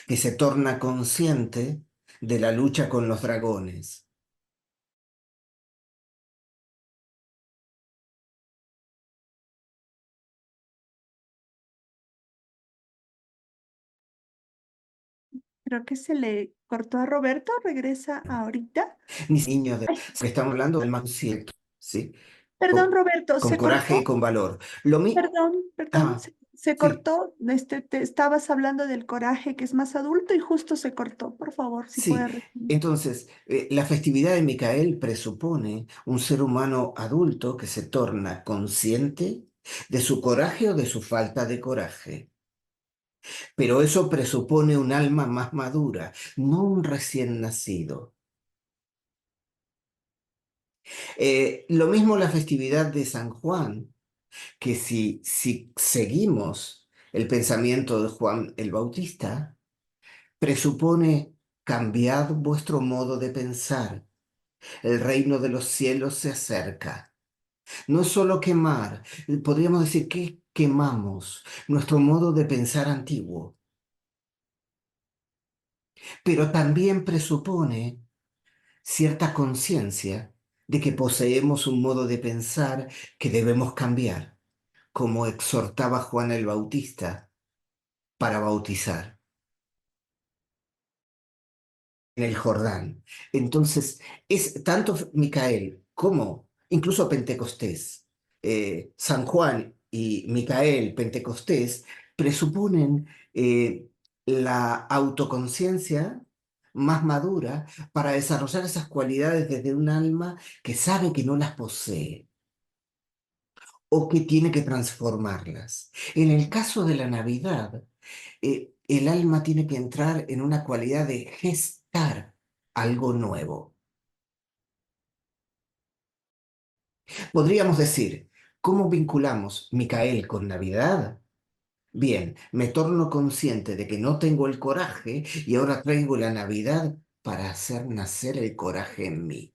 que se torna consciente de la lucha con los dragones. Creo que se le cortó a Roberto, regresa ahorita. Ni niño de... Ay, que estamos hablando del más cierto, ¿sí? perdón, Con, Roberto, con se coraje y cortó. con valor. Lo mi... Perdón, Ah, se sí, cortó. Te estabas hablando del coraje que es más adulto y justo se cortó. Por favor, si sí. puede repetir. Entonces, la festividad de Micael presupone un ser humano adulto que se torna consciente de su coraje o de su falta de coraje. Pero eso presupone un alma más madura, no un recién nacido. Lo mismo la festividad de San Juan, que si seguimos el pensamiento de Juan el Bautista, presupone cambiad vuestro modo de pensar. El reino de los cielos se acerca. No es solo quemar, podríamos decir que quemamos nuestro modo de pensar antiguo, pero también presupone cierta conciencia de que poseemos un modo de pensar que debemos cambiar, como exhortaba Juan el Bautista para bautizar en el Jordán. Entonces, es tanto Micael como incluso Pentecostés, San Juan y Micael, Pentecostés, presuponen la autoconciencia más madura para desarrollar esas cualidades desde un alma que sabe que no las posee o que tiene que transformarlas. En el caso de la Navidad, el alma tiene que entrar en una cualidad de gestar algo nuevo. Podríamos decir, ¿cómo vinculamos Micael con Navidad? Bien, me torno consciente de que no tengo el coraje y ahora traigo la Navidad para hacer nacer el coraje en mí.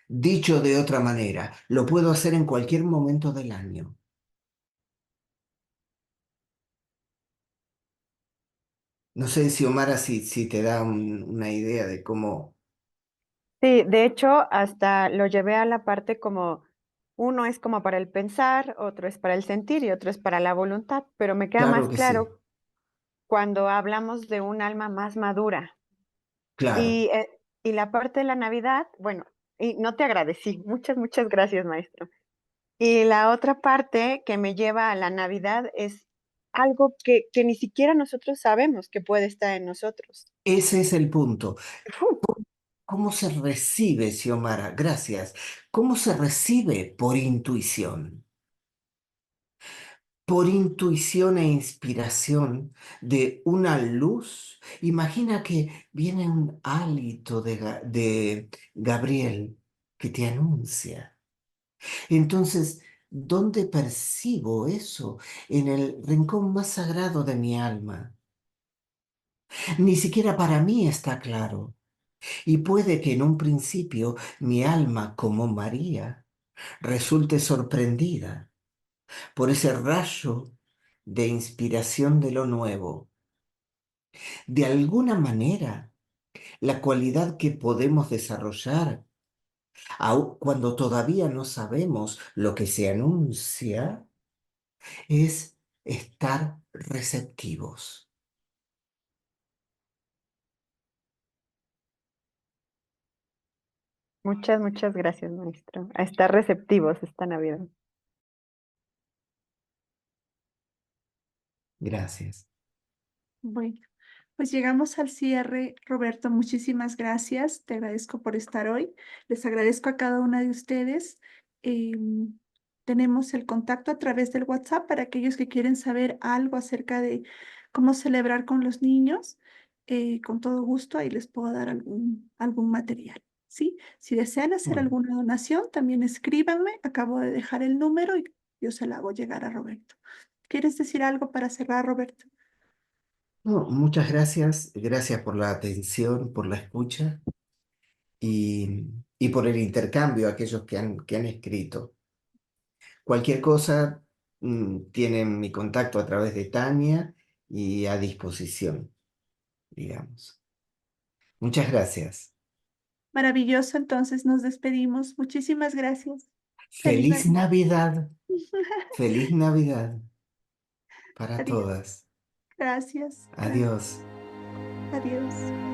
Dicho de otra manera, lo puedo hacer en cualquier momento del año. No sé si Omar, si te da una idea de cómo... Sí, de hecho, hasta lo llevé a la parte como uno es como para el pensar, otro es para el sentir y otro es para la voluntad, pero me queda Claro más que sí, claro cuando hablamos de un alma más madura. claro. Y, eh, y la parte de la Navidad, bueno, y no te agradecí, muchas gracias, maestro. Y la otra parte que me lleva a la Navidad es algo que ni siquiera nosotros sabemos que puede estar en nosotros. Ese es el punto. Uf, ¿Cómo se recibe, Xiomara? Gracias. ¿Cómo se recibe por intuición? Por intuición e inspiración de una luz. Imagina que viene un hálito de Gabriel que te anuncia. Entonces, ¿dónde percibo eso? En el rincón más sagrado de mi alma. Ni siquiera para mí está claro. Y puede que en un principio mi alma, como María, resulte sorprendida por ese rayo de inspiración de lo nuevo. De alguna manera, la cualidad que podemos desarrollar, aun cuando todavía no sabemos lo que se anuncia, es estar receptivos. Muchas, muchas gracias, maestro. A estar receptivos esta Navidad. Gracias. Bueno, pues llegamos al cierre. Roberto, muchísimas gracias. Te agradezco por estar hoy. Les agradezco a cada una de ustedes. Em, Tenemos el contacto a través del WhatsApp para aquellos que quieren saber algo acerca de cómo celebrar con los niños. Con todo gusto, ahí les puedo dar algún material. ¿Sí? Si desean hacer Bueno, alguna donación, también escríbanme. Acabo de dejar el número y yo se la hago llegar a Roberto. ¿Quieres decir algo para cerrar, Roberto? no, muchas gracias. Gracias por la atención, por la escucha y por el intercambio a aquellos que han escrito. Cualquier cosa, tienen mi contacto a través de Tania y a disposición, digamos. Muchas gracias. Maravilloso, entonces nos despedimos. Muchísimas gracias. Feliz Feliz Navidad. Navidad. Feliz Navidad para Adiós. todas. Gracias. Gracias. Adiós. Adiós.